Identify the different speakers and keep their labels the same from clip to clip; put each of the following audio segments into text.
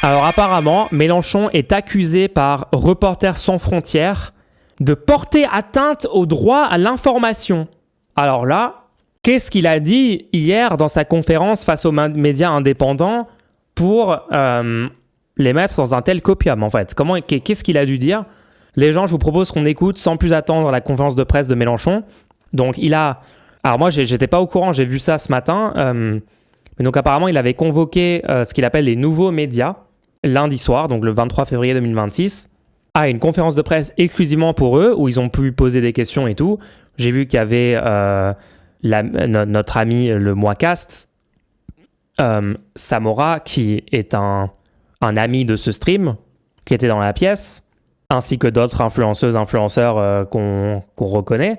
Speaker 1: Alors apparemment, Mélenchon est accusé par Reporters sans frontières de porter atteinte au droit à l'information. Alors là, qu'est-ce qu'il a dit hier dans sa conférence face aux médias indépendants pour les mettre dans un tel copium en fait? Qu'est-ce qu'il a dû dire? Les gens, je vous propose qu'on écoute sans plus attendre la conférence de presse de Mélenchon. Donc il a... Alors moi, j'étais pas au courant, j'ai vu ça ce matin. Mais donc apparemment, il avait convoqué ce qu'il appelle les nouveaux médias lundi soir, donc le 23 février 2026, à une conférence de presse exclusivement pour eux, où ils ont pu poser des questions et tout. J'ai vu qu'il y avait notre ami le Moicast, Samora, qui est un ami de ce stream, qui était dans la pièce, ainsi que d'autres influenceurs qu'on reconnaît.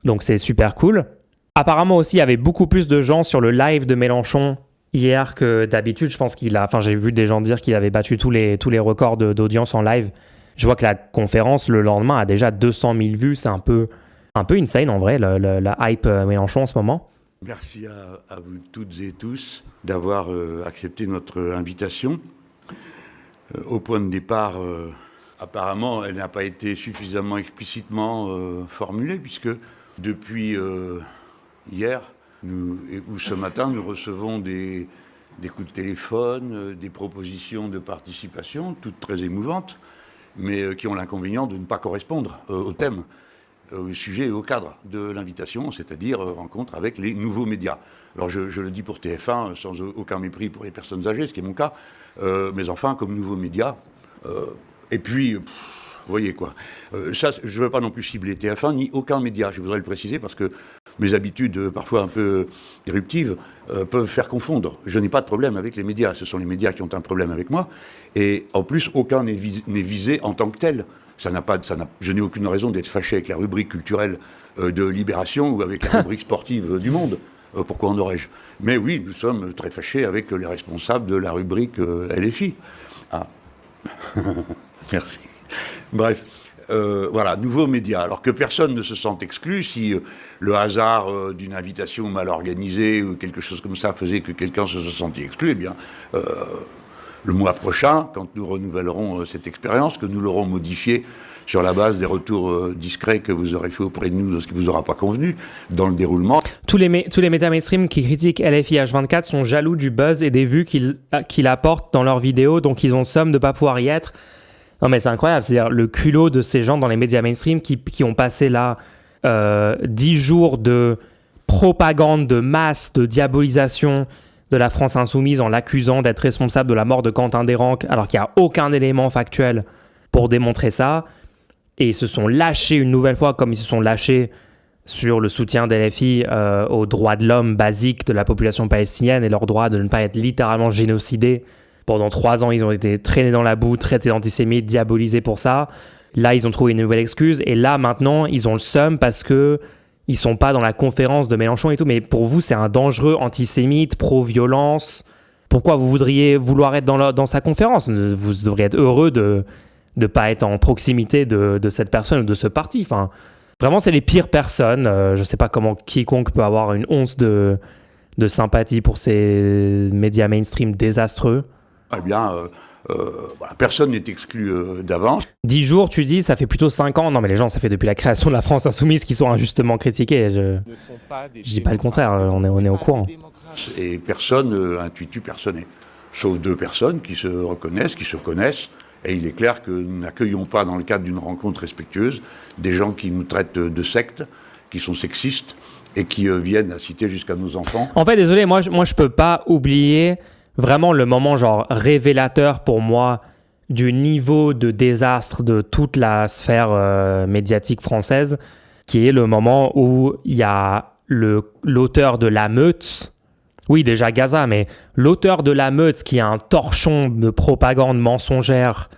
Speaker 1: Donc c'est super cool. Apparemment aussi, il y avait beaucoup plus de gens sur le live de Mélenchon hier que d'habitude. Je pense j'ai vu des gens dire qu'il avait battu tous les records d'audience en live. Je vois que la conférence le lendemain a déjà 200 000 vues. C'est un peu insane en vrai, la hype Mélenchon en ce moment.
Speaker 2: Merci à vous toutes et tous d'avoir accepté notre invitation. Au point de départ, apparemment, elle n'a pas été suffisamment explicitement formulée, puisque depuis hier, ou ce matin, nous recevons des coups de téléphone, des propositions de participation, toutes très émouvantes, mais qui ont l'inconvénient de ne pas correspondre au thème, au sujet et au cadre de l'invitation, c'est-à-dire rencontre avec les nouveaux médias. Alors je le dis pour TF1 sans aucun mépris pour les personnes âgées, ce qui est mon cas, mais enfin comme nouveaux médias. Et puis, vous voyez quoi. Ça, je ne veux pas non plus cibler TF1 ni aucun média, je voudrais le préciser parce que mes habitudes, parfois un peu éruptives, peuvent faire confondre. Je n'ai pas de problème avec les médias, ce sont les médias qui ont un problème avec moi, et en plus, aucun n'est visé en tant que tel. Je n'ai aucune raison d'être fâché avec la rubrique culturelle de Libération ou avec la rubrique sportive du Monde. Pourquoi en aurais-je? Mais oui, nous sommes très fâchés avec les responsables de la rubrique LFI. Ah, merci. Bref. Voilà, nouveaux médias. Alors que personne ne se sente exclu, si le hasard d'une invitation mal organisée ou quelque chose comme ça faisait que quelqu'un se sentait exclu, eh bien, le mois prochain, quand nous renouvellerons cette expérience, que nous l'aurons modifiée sur la base des retours discrets que vous aurez fait auprès de nous de ce qui vous aura pas convenu dans le déroulement.
Speaker 1: Tous les médias mainstream qui critiquent LFI H24 sont jaloux du buzz et des vues qu'il apporte dans leurs vidéos, donc ils ont somme de ne pas pouvoir y être. Non mais c'est incroyable, c'est-à-dire le culot de ces gens dans les médias mainstream qui ont passé là 10 jours de propagande de masse, de diabolisation de la France insoumise en l'accusant d'être responsable de la mort de Quentin Desranques alors qu'il n'y a aucun élément factuel pour démontrer ça. Et ils se sont lâchés une nouvelle fois comme ils se sont lâchés sur le soutien des LFI aux droits de l'homme basiques de la population palestinienne et leur droit de ne pas être littéralement génocidés. Pendant 3 ans, ils ont été traînés dans la boue, traités d'antisémites, diabolisés pour ça. Là, ils ont trouvé une nouvelle excuse. Et là, maintenant, ils ont le seum parce que ils sont pas dans la conférence de Mélenchon et tout. Mais pour vous, c'est un dangereux antisémite, pro-violence. Pourquoi vous voudriez vouloir être dans sa conférence? Vous devriez être heureux de ne pas être en proximité de cette personne ou de ce parti. Enfin, vraiment, c'est les pires personnes. Je sais pas comment quiconque peut avoir une once de sympathie pour ces médias mainstream désastreux.
Speaker 2: Eh bien, voilà, personne n'est exclu d'avance.
Speaker 1: 10 jours, tu dis, ça fait plutôt 5 ans. Non, mais les gens, ça fait depuis la création de la France insoumise qu'ils sont injustement critiqués. Je dis pas le contraire, on est au courant.
Speaker 2: Et personne intuitu personne n'est. Sauf 2 personnes qui se reconnaissent, qui se connaissent. Et il est clair que nous n'accueillons pas, dans le cadre d'une rencontre respectueuse, des gens qui nous traitent de sectes, qui sont sexistes et qui viennent à citer jusqu'à nos enfants.
Speaker 1: En fait, désolé, moi je peux pas oublier vraiment le moment genre révélateur pour moi du niveau de désastre de toute la sphère médiatique française, qui est le moment où il y a l'auteur de La Meute, oui déjà Gaza, mais l'auteur de La Meute qui est un torchon de propagande mensongère,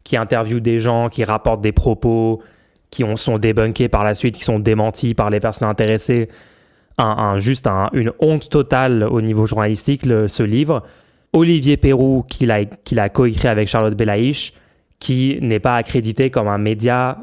Speaker 1: qui interviewe des gens, qui rapporte des propos, qui sont débunkés par la suite, qui sont démentis par les personnes intéressées, une honte totale au niveau journalistique, ce livre. Olivier Perroux, qu'il a coécrit avec Charlotte Belaïch, qui n'est pas accrédité comme un média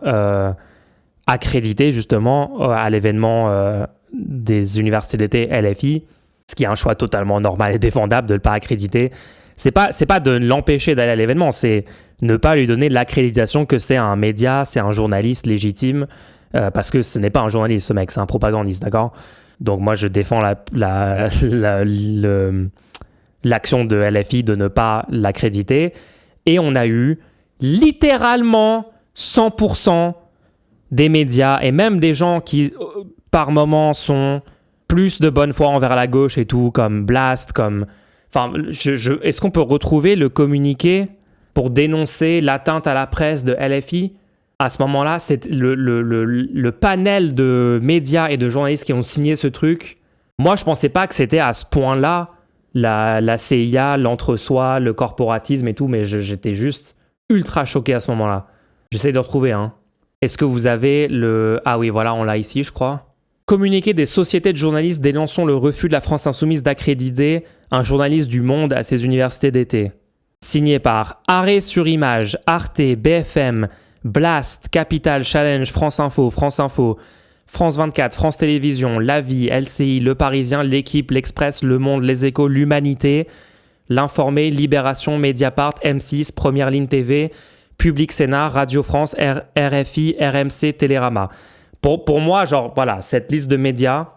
Speaker 1: accrédité justement à l'événement des universités d'été LFI, ce qui est un choix totalement normal et défendable de ne pas accréditer c'est pas de l'empêcher d'aller à l'événement, c'est ne pas lui donner l'accréditation que c'est un média, c'est un journaliste légitime, parce que ce n'est pas un journaliste, ce mec, c'est un propagandiste, d'accord? Donc moi, je défends l'action de LFI de ne pas l'accréditer. Et on a eu littéralement 100% des médias et même des gens qui, par moments, sont plus de bonne foi envers la gauche et tout, comme Blast, comme... Enfin, est-ce qu'on peut retrouver le communiqué pour dénoncer l'atteinte à la presse de LFI? À ce moment-là, c'est le panel de médias et de journalistes qui ont signé ce truc. Moi, je pensais pas que c'était à ce point-là la CIA, l'entre-soi, le corporatisme et tout, mais j'étais juste ultra choqué à ce moment-là. J'essaie de retrouver, hein. Est-ce que vous avez le... Ah oui, voilà, on l'a ici, je crois. Communiqué des sociétés de journalistes dénonçant le refus de la France Insoumise d'accréditer un journaliste du Monde à ses universités d'été. Signé par Arrêt sur Image, Arte, BFM, Blast, Capital, Challenge, France Info, France 24, France Télévisions, La Vie, LCI, Le Parisien, L'Équipe, L'Express, Le Monde, Les Échos, L'Humanité, L'Informé, Libération, Mediapart, M6, Première Ligne TV, Public Sénat, Radio France, RFI, RMC, Télérama. Pour moi, genre, voilà, cette liste de médias,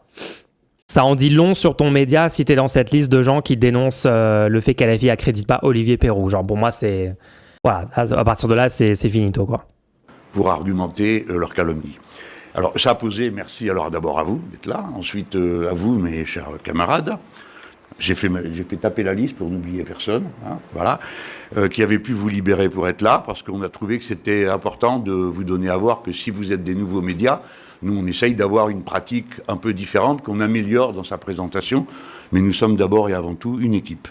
Speaker 1: ça en dit long sur ton média si t'es dans cette liste de gens qui dénoncent le fait qu'LFI accrédite pas Olivier Perrou. Genre, pour moi, c'est... Voilà, à partir de là, c'est finito, quoi.
Speaker 2: Pour argumenter leur calomnie. Alors, ça a posé, merci alors d'abord à vous d'être là, ensuite à vous, mes chers camarades. J'ai fait taper la liste pour n'oublier personne, hein, voilà, qui avait pu vous libérer pour être là, parce qu'on a trouvé que c'était important de vous donner à voir que si vous êtes des nouveaux médias, nous on essaye d'avoir une pratique un peu différente, qu'on améliore dans sa présentation, mais nous sommes d'abord et avant tout une équipe.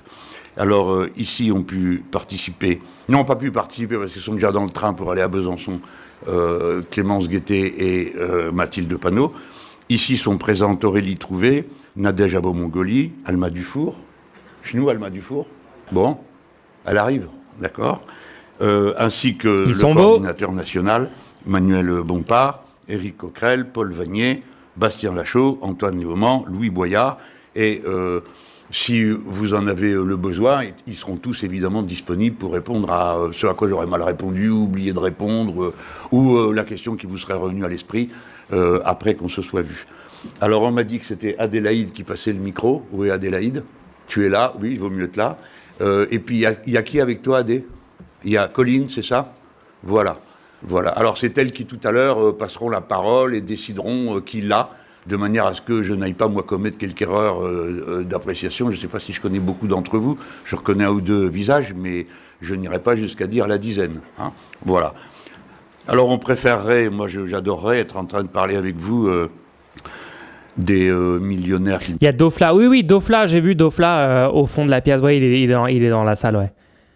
Speaker 2: Alors ici ont pu participer, non pas pu participer parce qu'ils sont déjà dans le train pour aller à Besançon, Clémence Guettet et Mathilde Panot. Ici sont présentes Aurélie Trouvé, Nadège Abo-Mongoli, Alma Dufour. Chenou, Alma Dufour. Bon, elle arrive, d'accord. Ainsi que le coordinateur national, Manuel Bompard, Éric Coquerel, Paul Vanier, Bastien Lachaud, Antoine Léaumont, Louis Boyard. Et si vous en avez le besoin, ils seront tous évidemment disponibles pour répondre à ce à quoi j'aurais mal répondu, ou oublié de répondre, ou la question qui vous serait revenue à l'esprit après qu'on se soit vu. Alors on m'a dit que c'était Adélaïde qui passait le micro. Oui, Adélaïde, tu es là, oui, il vaut mieux être là. Et puis il y a qui avec toi, Adé? Il y a Colline, c'est ça? Voilà. Alors c'est elles qui tout à l'heure passeront la parole et décideront qui l'a, de manière à ce que je n'aille pas, moi, commettre quelque erreur d'appréciation. Je ne sais pas si je connais beaucoup d'entre vous, je reconnais un ou deux visages, mais je n'irai pas jusqu'à dire la dizaine. Hein, voilà. Alors on préférerait, moi j'adorerais être en train de parler avec vous des millionnaires qui...
Speaker 1: Il y a Dofla, oui, Dofla, j'ai vu Dofla au fond de la pièce, ouais, il est dans la salle, ouais.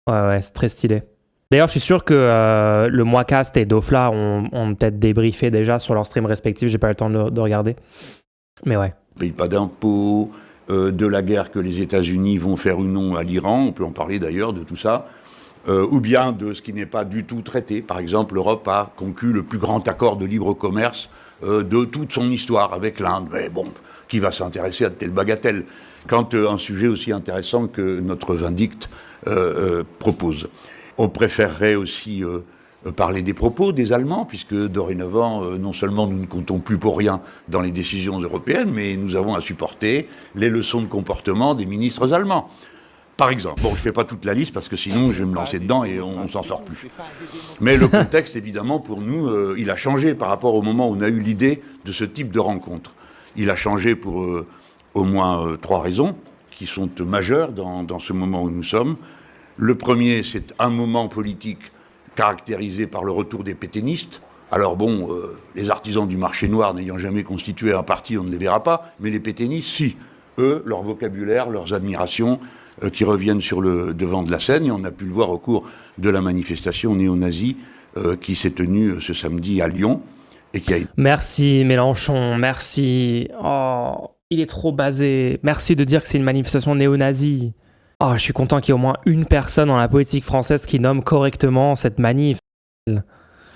Speaker 1: Ouais, c'est très stylé. D'ailleurs, je suis sûr que le Moicast et Dofla ont peut-être débriefé déjà sur leur stream respectif. J'ai pas eu le temps de regarder. Mais ouais.
Speaker 2: Ils ne payent pas d'impôts, de la guerre que les États-Unis vont faire ou non à l'Iran. On peut en parler d'ailleurs de tout ça. Ou bien de ce qui n'est pas du tout traité. Par exemple, l'Europe a conclu le plus grand accord de libre commerce de toute son histoire avec l'Inde. Mais bon, qui va s'intéresser à de telles bagatelles quand un sujet aussi intéressant que notre vindicte propose. On préférerait aussi parler des propos des Allemands, puisque dorénavant, non seulement nous ne comptons plus pour rien dans les décisions européennes, mais nous avons à supporter les leçons de comportement des ministres allemands. Par exemple, bon, je ne fais pas toute la liste, parce que sinon je vais me lancer dedans et on ne s'en sort plus. Mais le contexte, évidemment, pour nous, il a changé par rapport au moment où on a eu l'idée de ce type de rencontre. Il a changé pour au moins 3 raisons, qui sont majeures dans ce moment où nous sommes. Le premier, c'est un moment politique caractérisé par le retour des pétainistes. Alors bon, les artisans du marché noir n'ayant jamais constitué un parti, on ne les verra pas, mais les pétainistes, si. Eux, leur vocabulaire, leurs admirations, qui reviennent sur le devant de la scène, et on a pu le voir au cours de la manifestation néo-nazie qui s'est tenue ce samedi à Lyon, et qui a été...
Speaker 1: Merci Mélenchon, merci. Oh, il est trop basé. Merci de dire que c'est une manifestation néo-nazie. Oh, je suis content qu'il y ait au moins une personne dans la politique française qui nomme correctement cette manif.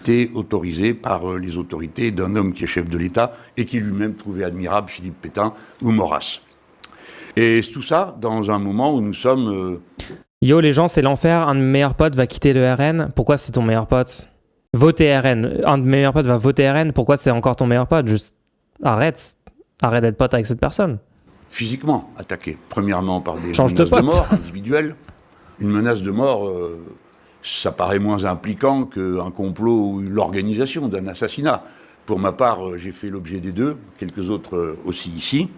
Speaker 2: Été autorisé par les autorités d'un homme qui est chef de l'État et qui lui-même trouvait admirable Philippe Pétain ou Maurras. Et tout ça dans un moment où nous sommes...
Speaker 1: Yo, les gens, c'est l'enfer. Un de mes meilleurs potes va quitter le RN. Pourquoi c'est ton meilleur pote? Voter RN. Un de mes meilleurs potes va voter RN. Pourquoi c'est encore ton meilleur pote? Juste arrête. Arrête d'être pote avec cette personne.
Speaker 2: Physiquement attaqué. Premièrement par des
Speaker 1: Change
Speaker 2: menaces
Speaker 1: de
Speaker 2: de
Speaker 1: pote.
Speaker 2: mort individuelles. Une menace de mort, ça paraît moins impliquant qu'un complot ou l'organisation d'un assassinat. Pour ma part, j'ai fait l'objet des deux, quelques autres aussi ici.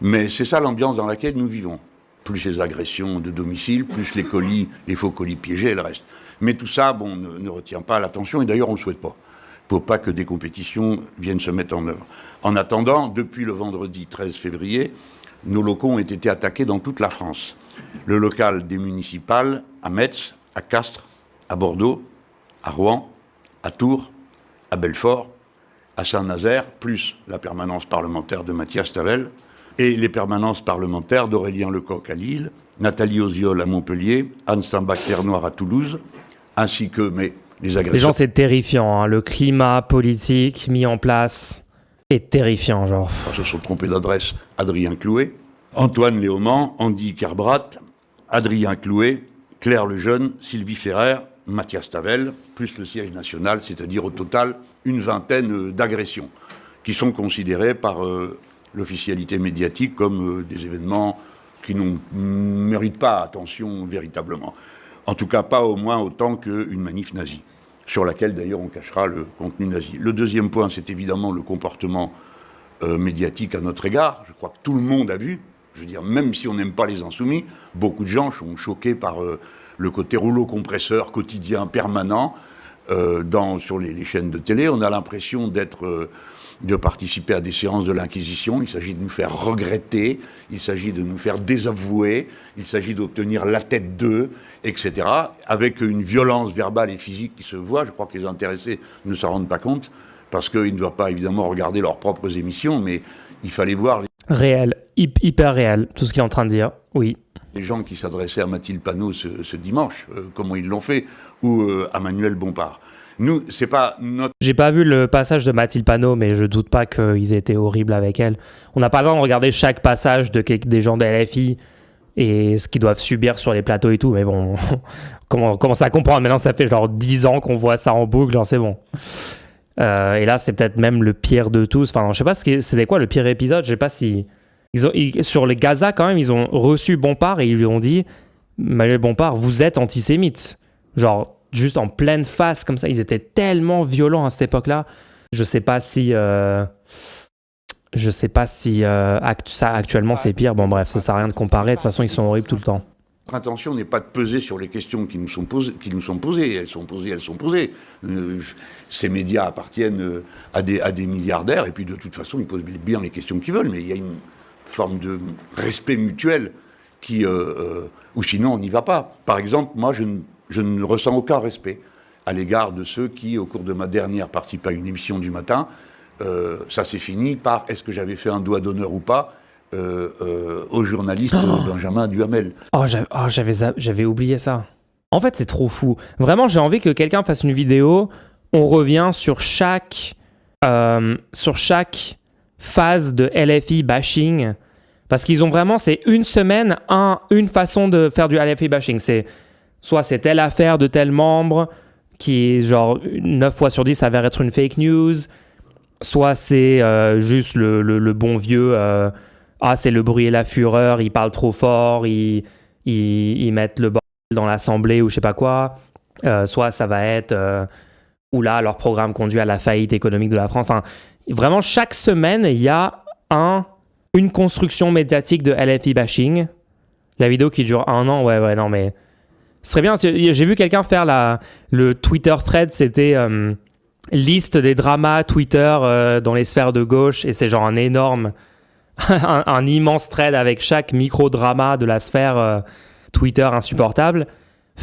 Speaker 2: Mais c'est ça l'ambiance dans laquelle nous vivons. Plus les agressions de domicile, plus les colis, les faux colis piégés et le reste. Mais tout ça, bon, ne retient pas l'attention, et d'ailleurs on ne le souhaite pas, pour pas que des compétitions viennent se mettre en œuvre. En attendant, depuis le vendredi 13 février, nos locaux ont été attaqués dans toute la France. Le local des municipales à Metz, à Castres, à Bordeaux, à Rouen, à Tours, à Belfort, à Saint-Nazaire, plus la permanence parlementaire de Mathias Tavel, et les permanences parlementaires d'Aurélien Lecoq à Lille, Nathalie Oziol à Montpellier, Anne Stambach-Ternoir à Toulouse, ainsi que les agresseurs.
Speaker 1: Les gens, c'est terrifiant. Hein. Le climat politique mis en place est terrifiant. Genre.
Speaker 2: Se sont trompés d'adresse. Adrien Clouet, Antoine Léaumont, Andy Kerbrat, Adrien Clouet, Claire Lejeune, Sylvie Ferrer, Mathias Tavel, plus le siège national, c'est-à-dire au total une vingtaine d'agressions qui sont considérées par l'officialité médiatique comme des événements qui ne méritent pas attention véritablement. En tout cas, pas au moins autant qu'une manif nazie, sur laquelle d'ailleurs on cachera le contenu nazi. Le deuxième point, c'est évidemment le comportement médiatique à notre égard. Je crois que tout le monde a vu, je veux dire, même si on n'aime pas les insoumis, beaucoup de gens sont choqués par le côté rouleau compresseur quotidien permanent sur les chaînes de télé. On a l'impression de participer à des séances de l'Inquisition. Il s'agit de nous faire regretter, il s'agit de nous faire désavouer, il s'agit d'obtenir la tête d'eux, etc. Avec une violence verbale et physique qui se voit. Je crois que les intéressés ne s'en rendent pas compte, parce qu'ils ne doivent pas évidemment regarder leurs propres émissions, mais il fallait voir
Speaker 1: Réel, hyper réel, tout ce qu'il est en train de dire, oui.
Speaker 2: Les gens qui s'adressaient à Mathilde Panot ce dimanche, comment ils l'ont fait, ou à Manuel Bompard. Nous, c'est pas notre...
Speaker 1: J'ai pas vu le passage de Mathilde Panot, mais je doute pas qu'ils aient été horribles avec elle. On n'a pas le temps de regarder chaque passage des gens de LFI et ce qu'ils doivent subir sur les plateaux et tout, mais bon, on commence à comprendre. Maintenant, ça fait genre 10 ans qu'on voit ça en boucle, genre c'est bon. Et là, c'est peut-être même le pire de tous. Enfin, je sais pas c'était quoi le pire épisode. Je sais pas si... sur les Gaza, quand même, ils ont reçu Bompard et ils lui ont dit « Manuel Bompard, vous êtes antisémite. » Genre, juste en pleine face, comme ça. Ils étaient tellement violents à cette époque-là. Je sais pas si ça, actuellement, c'est pire. Bon, bref, ça sert à rien de comparer. De toute façon, ils sont horribles tout le temps.
Speaker 2: Notre intention n'est pas de peser sur les questions qui nous sont posées. Elles sont posées. Ces médias appartiennent à des milliardaires, et puis de toute façon, ils posent bien les questions qu'ils veulent, mais il y a une forme de respect mutuel ou sinon on n'y va pas. Par exemple, moi, je ne ressens aucun respect à l'égard de ceux qui, au cours de ma dernière partie à une émission du matin, ça s'est fini par est-ce que j'avais fait un doigt d'honneur ou pas au journaliste Benjamin Duhamel.
Speaker 1: J'avais oublié ça. En fait, c'est trop fou. Vraiment, j'ai envie que quelqu'un fasse une vidéo. On revient sur chaque phase de LFI bashing. Parce qu'ils ont vraiment, c'est une semaine, une façon de faire du LFI bashing. Soit c'est telle affaire de tel membre qui, genre, 9 fois sur 10 s'avère être une fake news. Soit c'est juste le bon vieux... c'est le bruit et la fureur, ils parlent trop fort, ils mettent le bordel dans l'Assemblée ou je sais pas quoi. Soit ça va être oula, leur programme conduit à la faillite économique de la France. Enfin, vraiment, chaque semaine, il y a une construction médiatique de LFI bashing. La vidéo qui dure 1 an, ouais, non, mais ce serait bien. J'ai vu quelqu'un faire le Twitter thread, c'était liste des dramas Twitter dans les sphères de gauche, et c'est genre un énorme... un immense thread avec chaque micro-drama de la sphère Twitter insupportable.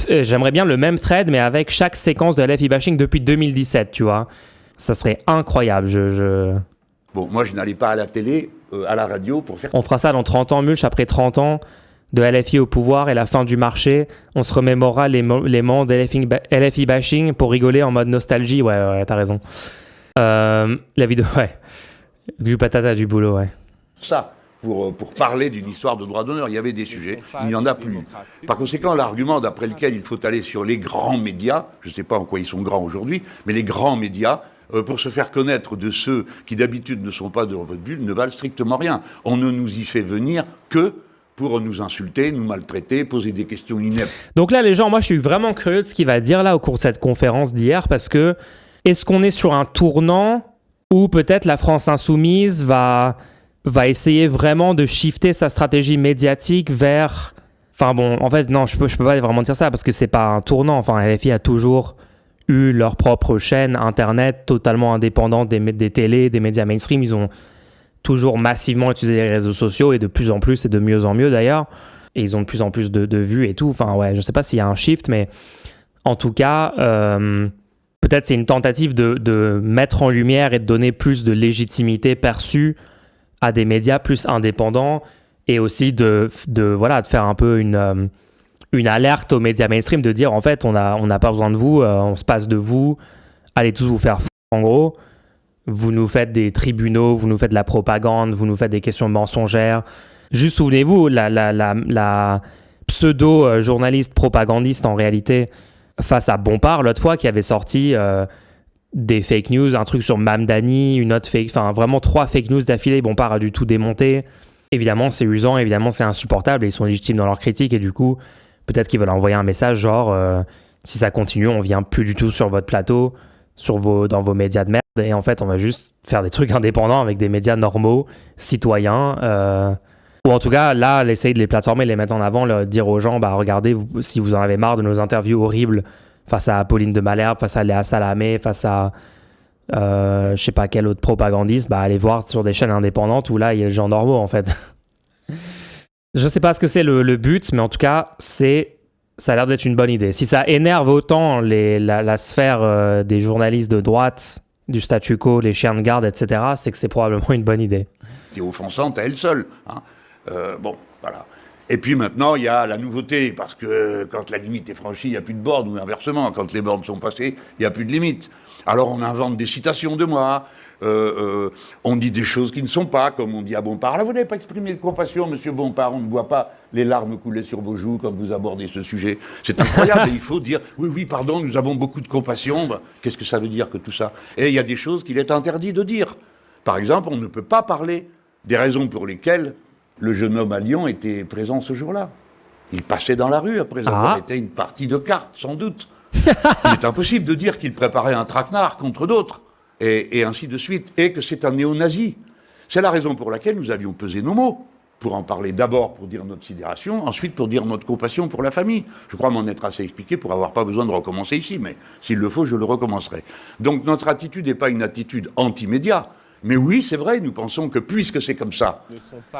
Speaker 1: J'aimerais bien le même thread, mais avec chaque séquence de LFI bashing depuis 2017, tu vois. Ça serait incroyable.
Speaker 2: Bon, moi, je n'allais pas à la télé, à la radio pour faire...
Speaker 1: On fera ça dans 30 ans, Mulch, après 30 ans de LFI au pouvoir et la fin du marché. On se remémorera les moments de LFI bashing pour rigoler en mode nostalgie. Ouais, t'as raison. La vidéo, ouais. Du patata du boulot, ouais.
Speaker 2: Ça, pour parler d'une histoire de droit d'honneur. Il y avait des sujets, il n'y en a plus. Par conséquent, l'argument d'après lequel il faut aller sur les grands médias, je ne sais pas en quoi ils sont grands aujourd'hui, mais les grands médias, pour se faire connaître de ceux qui d'habitude ne sont pas dans votre bulle, ne valent strictement rien. On ne nous y fait venir que pour nous insulter, nous maltraiter, poser des questions ineptes.
Speaker 1: Donc là, les gens, moi, je suis vraiment curieux de ce qu'il va dire là au cours de cette conférence d'hier, parce que est-ce qu'on est sur un tournant où peut-être la France insoumise va essayer vraiment de shifter sa stratégie médiatique vers... Enfin bon, en fait, non, je peux pas vraiment dire ça, parce que c'est pas un tournant. Enfin, LFI a toujours eu leur propre chaîne Internet totalement indépendante des télés, des médias mainstream. Ils ont toujours massivement utilisé les réseaux sociaux, et de plus en plus, et de mieux en mieux d'ailleurs. Et ils ont de plus en plus de vues et tout. Enfin ouais, je sais pas s'il y a un shift, mais en tout cas, peut-être c'est une tentative de mettre en lumière et de donner plus de légitimité perçue à des médias plus indépendants, et aussi de faire un peu une alerte aux médias mainstream, de dire en fait on n'a pas besoin de vous, on se passe de vous, allez tous vous faire foutre en gros, vous nous faites des tribunaux, vous nous faites de la propagande, vous nous faites des questions mensongères. Juste souvenez-vous, la pseudo-journaliste propagandiste en réalité face à Bompard l'autre fois, qui avait sorti des fake news, un truc sur Mamdani, une autre fake, enfin vraiment 3 fake news d'affilée. Bompard a du tout démonté. Évidemment c'est usant, évidemment c'est insupportable, et ils sont légitimes dans leur critique, et du coup peut-être qu'ils veulent envoyer un message genre si ça continue, on vient plus du tout sur votre plateau, dans vos médias de merde, et en fait on va juste faire des trucs indépendants avec des médias normaux, citoyens, ou en tout cas là essayer de les platformer, les mettre en avant, dire aux gens regardez, si vous en avez marre de nos interviews horribles face à Pauline de Malherbe, face à Léa Salamé, face à je sais pas quel autre propagandiste, allez voir sur des chaînes indépendantes où là il y a des gens normaux en fait. Je sais pas ce que c'est le but, mais en tout cas ça a l'air d'être une bonne idée. Si ça énerve autant la sphère des journalistes de droite, du statu quo, les chiens de garde, etc., c'est que c'est probablement une bonne idée.
Speaker 2: C'est offensante à elle seule. Hein. Bon, voilà. Et puis maintenant, il y a la nouveauté, parce que quand la limite est franchie, il n'y a plus de bornes, ou inversement, quand les bornes sont passées, il n'y a plus de limite. Alors on invente des citations de moi, on dit des choses qui ne sont pas, comme on dit à Bompard. Là, vous n'avez pas exprimé de compassion, monsieur Bompard, on ne voit pas les larmes couler sur vos joues quand vous abordez ce sujet. C'est incroyable, et il faut dire, oui, pardon, nous avons beaucoup de compassion. Qu'est-ce que ça veut dire que tout ça? Et il y a des choses qu'il est interdit de dire. Par exemple, on ne peut pas parler des raisons pour lesquelles le jeune homme à Lyon était présent ce jour-là. Il passait dans la rue après avoir été une partie de cartes, sans doute. Il est impossible de dire qu'il préparait un traquenard contre d'autres, et ainsi de suite, et que c'est un néo-nazi. C'est la raison pour laquelle nous avions pesé nos mots, pour en parler d'abord pour dire notre sidération, ensuite pour dire notre compassion pour la famille. Je crois m'en être assez expliqué pour avoir pas besoin de recommencer ici, mais s'il le faut, je le recommencerai. Donc notre attitude n'est pas une attitude anti-média, mais oui, c'est vrai, nous pensons que puisque c'est comme ça,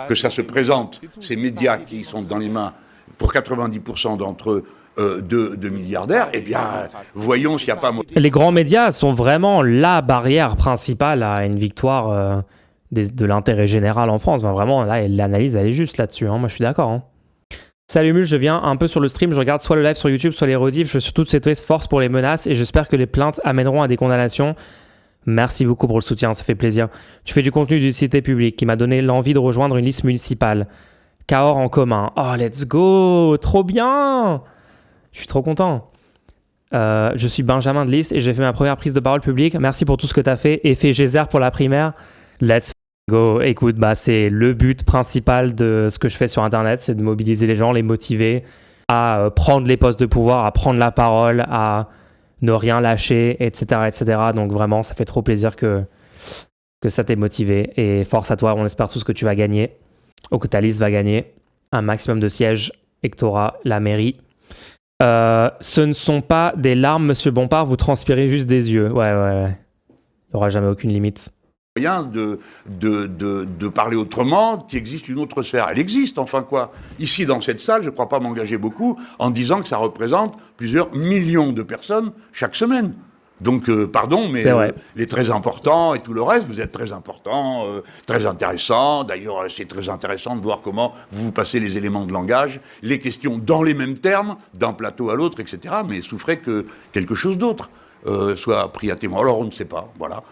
Speaker 2: que ça se présente, ces médias qui sont dans les mains, pour 90% d'entre eux, de milliardaires, eh bien, voyons s'il n'y a pas...
Speaker 1: Les grands médias sont vraiment la barrière principale à une victoire de l'intérêt général en France. Enfin, vraiment, là, l'analyse, elle est juste là-dessus. Moi, je suis d'accord. Salut Mule, je viens un peu sur le stream. Je regarde soit le live sur YouTube, soit les rediffs. Je veux surtout cette force pour les menaces, et j'espère que les plaintes amèneront à des condamnations. Merci beaucoup pour le soutien, ça fait plaisir. Tu fais du contenu d'utilité publique qui m'a donné l'envie de rejoindre une liste municipale. Cahors en commun. Oh, let's go! Trop bien! Je suis trop content. Je suis Benjamin de Lys et j'ai fait ma première prise de parole publique. Merci pour tout ce que tu as fait. Et fait Gézère pour la primaire. Let's go. Écoute, c'est le but principal de ce que je fais sur Internet, c'est de mobiliser les gens, les motiver à prendre les postes de pouvoir, à prendre la parole, à ne rien lâcher, etc., etc. Donc vraiment, ça fait trop plaisir que ça t'ait motivé. Et force à toi, on espère tous que tu vas gagner, ou que ta liste va gagner un maximum de sièges et que tu auras la mairie. Ce ne sont pas des larmes, monsieur Bompard, vous transpirez juste des yeux. Ouais. Il n'y aura jamais aucune limite.
Speaker 2: Moyen de parler autrement, qu'il existe une autre sphère. Elle existe, enfin quoi. Ici, dans cette salle, je ne crois pas m'engager beaucoup en disant que ça représente plusieurs millions de personnes chaque semaine. Donc, pardon, mais les très importants et tout le reste, vous êtes très importants, très intéressants. D'ailleurs, c'est très intéressant de voir comment vous passez les éléments de langage, les questions dans les mêmes termes, d'un plateau à l'autre, etc. Mais souffrez que quelque chose d'autre soit pris à témoin. Alors, on ne sait pas, voilà.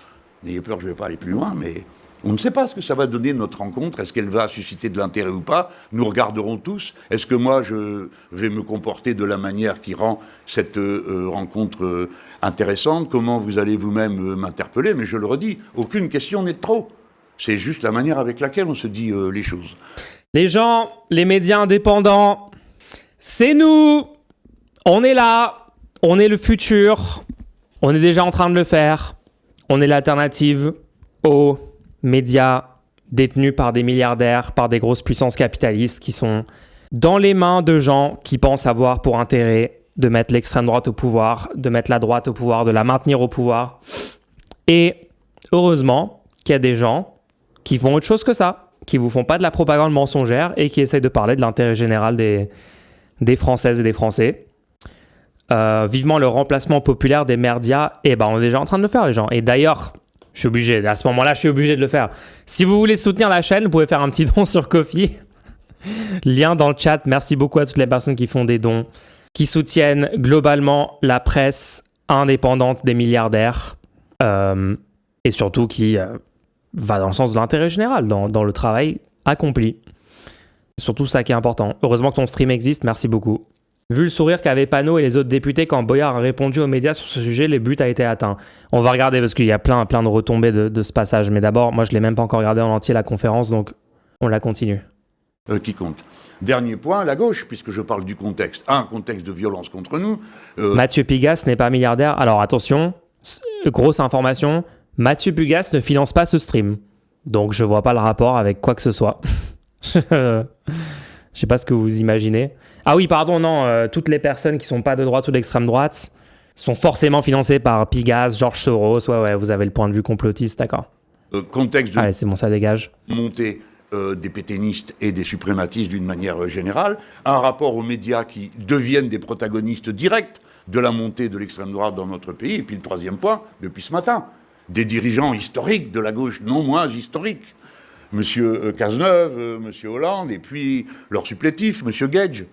Speaker 2: N'ayez peur, je ne vais pas aller plus loin, mais On ne sait pas ce que ça va donner notre rencontre. Est-ce qu'elle va susciter de l'intérêt ou pas? Nous regarderons tous. Est-ce que moi, je vais me comporter de la manière qui rend cette rencontre intéressante? Comment vous allez vous-même m'interpeller? Mais je le redis, aucune question n'est de trop. C'est juste la manière avec laquelle on se dit les choses.
Speaker 1: Les gens, les médias indépendants, c'est nous. On est là. On est le futur. On est déjà en train de le faire. On est l'alternative aux médias détenus par des milliardaires, par des grosses puissances capitalistes qui sont dans les mains de gens qui pensent avoir pour intérêt de mettre l'extrême droite au pouvoir, de mettre la droite au pouvoir, de la maintenir au pouvoir. Et heureusement qu'il y a des gens qui font autre chose que ça, qui vous font pas de la propagande mensongère et qui essayent de parler de l'intérêt général des Françaises et des Français. Vivement le remplacement populaire des merdias, et on est déjà en train de le faire, les gens. Et d'ailleurs, je suis obligé de le faire. Si vous voulez soutenir la chaîne, vous pouvez faire un petit don sur Ko-fi. Lien dans le chat. Merci beaucoup à toutes les personnes qui font des dons, qui soutiennent globalement la presse indépendante des milliardaires, et surtout qui va dans le sens de l'intérêt général, dans le travail accompli. C'est surtout ça qui est important. Heureusement que ton stream existe, merci beaucoup. Vu le sourire qu'avaient Panot et les autres députés quand Boyard a répondu aux médias sur ce sujet, le but a été atteint. On va regarder parce qu'il y a plein de retombées de ce passage. Mais d'abord, moi je ne l'ai même pas encore regardé en entier la conférence, donc on la continue.
Speaker 2: Qui compte. Dernier point, la gauche, puisque je parle du contexte. Un contexte de violence contre nous.
Speaker 1: Mathieu Pigasse n'est pas milliardaire. Alors attention, grosse information, Mathieu Pigasse ne finance pas ce stream. Donc je vois pas le rapport avec quoi que ce soit. Je sais pas ce que vous imaginez. Ah oui, pardon, non, toutes les personnes qui sont pas de droite ou d'extrême droite sont forcément financées par Pigasse, Georges Soros. Ouais, vous avez le point de vue complotiste, d'accord.
Speaker 2: Contexte de
Speaker 1: allez, c'est bon, ça dégage.
Speaker 2: Montée des pétainistes et des suprématistes d'une manière générale, un rapport aux médias qui deviennent des protagonistes directs de la montée de l'extrême droite dans notre pays. Et puis le troisième point, depuis ce matin, des dirigeants historiques de la gauche, non moins historiques. Monsieur Cazeneuve, Monsieur Hollande, et puis leur supplétif, Monsieur Gage,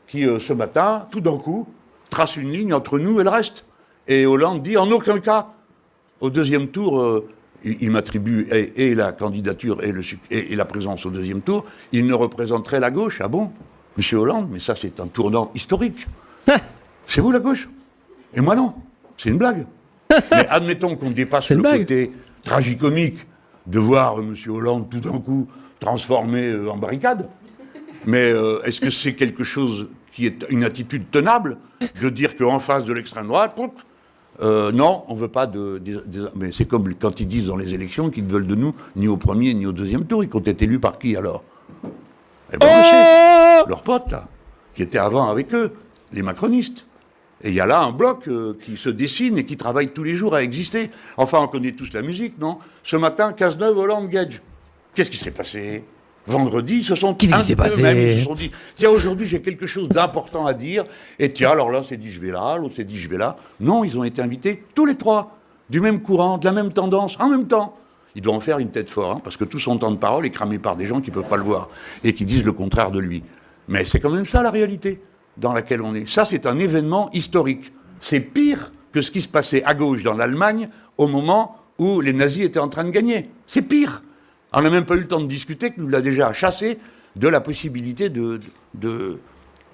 Speaker 2: qui ce matin, tout d'un coup, trace une ligne entre nous et le reste. Et Hollande dit, en aucun cas, au deuxième tour, il m'attribue et la candidature et la présence au deuxième tour, il ne représenterait la gauche. Ah bon, Monsieur Hollande, mais ça c'est un tournant historique. C'est vous la gauche? Et moi non. C'est une blague. Mais admettons qu'on dépasse le côté tragicomique de voir M. Hollande tout d'un coup transformé en barricade. Mais est-ce que c'est quelque chose qui est une attitude tenable de dire qu'en face de l'extrême droite, non, on ne veut pas mais c'est comme quand ils disent dans les élections qu'ils ne veulent de nous ni au premier ni au deuxième tour. Ils comptent être élus par qui alors? Eh bien, c'est leurs potes, là, qui étaient avant avec eux, les macronistes. Et il y a là un bloc qui se dessine et qui travaille tous les jours à exister. Enfin, on connaît tous la musique, non? Ce matin, Cazeneuve, Hollande, Gage. Qu'est-ce qui s'est passé? Vendredi, ils se sont
Speaker 1: Qu'est-ce qui s'est passé?
Speaker 2: Ils se sont dit, tiens, aujourd'hui, j'ai quelque chose d'important à dire. Et tiens, alors là, c'est dit, je vais là. L'autre s'est dit, je vais là. Non, ils ont été invités, tous les trois, du même courant, de la même tendance, en même temps. Il doit en faire une tête forte, hein, parce que tout son temps de parole est cramé par des gens qui ne peuvent pas le voir et qui disent le contraire de lui. Mais c'est quand même ça, la réalité dans laquelle on est. Ça, c'est un événement historique. C'est pire que ce qui se passait à gauche dans l'Allemagne au moment où les nazis étaient en train de gagner. C'est pire. On n'a même pas eu le temps de discuter que nous l'a déjà chassé de la possibilité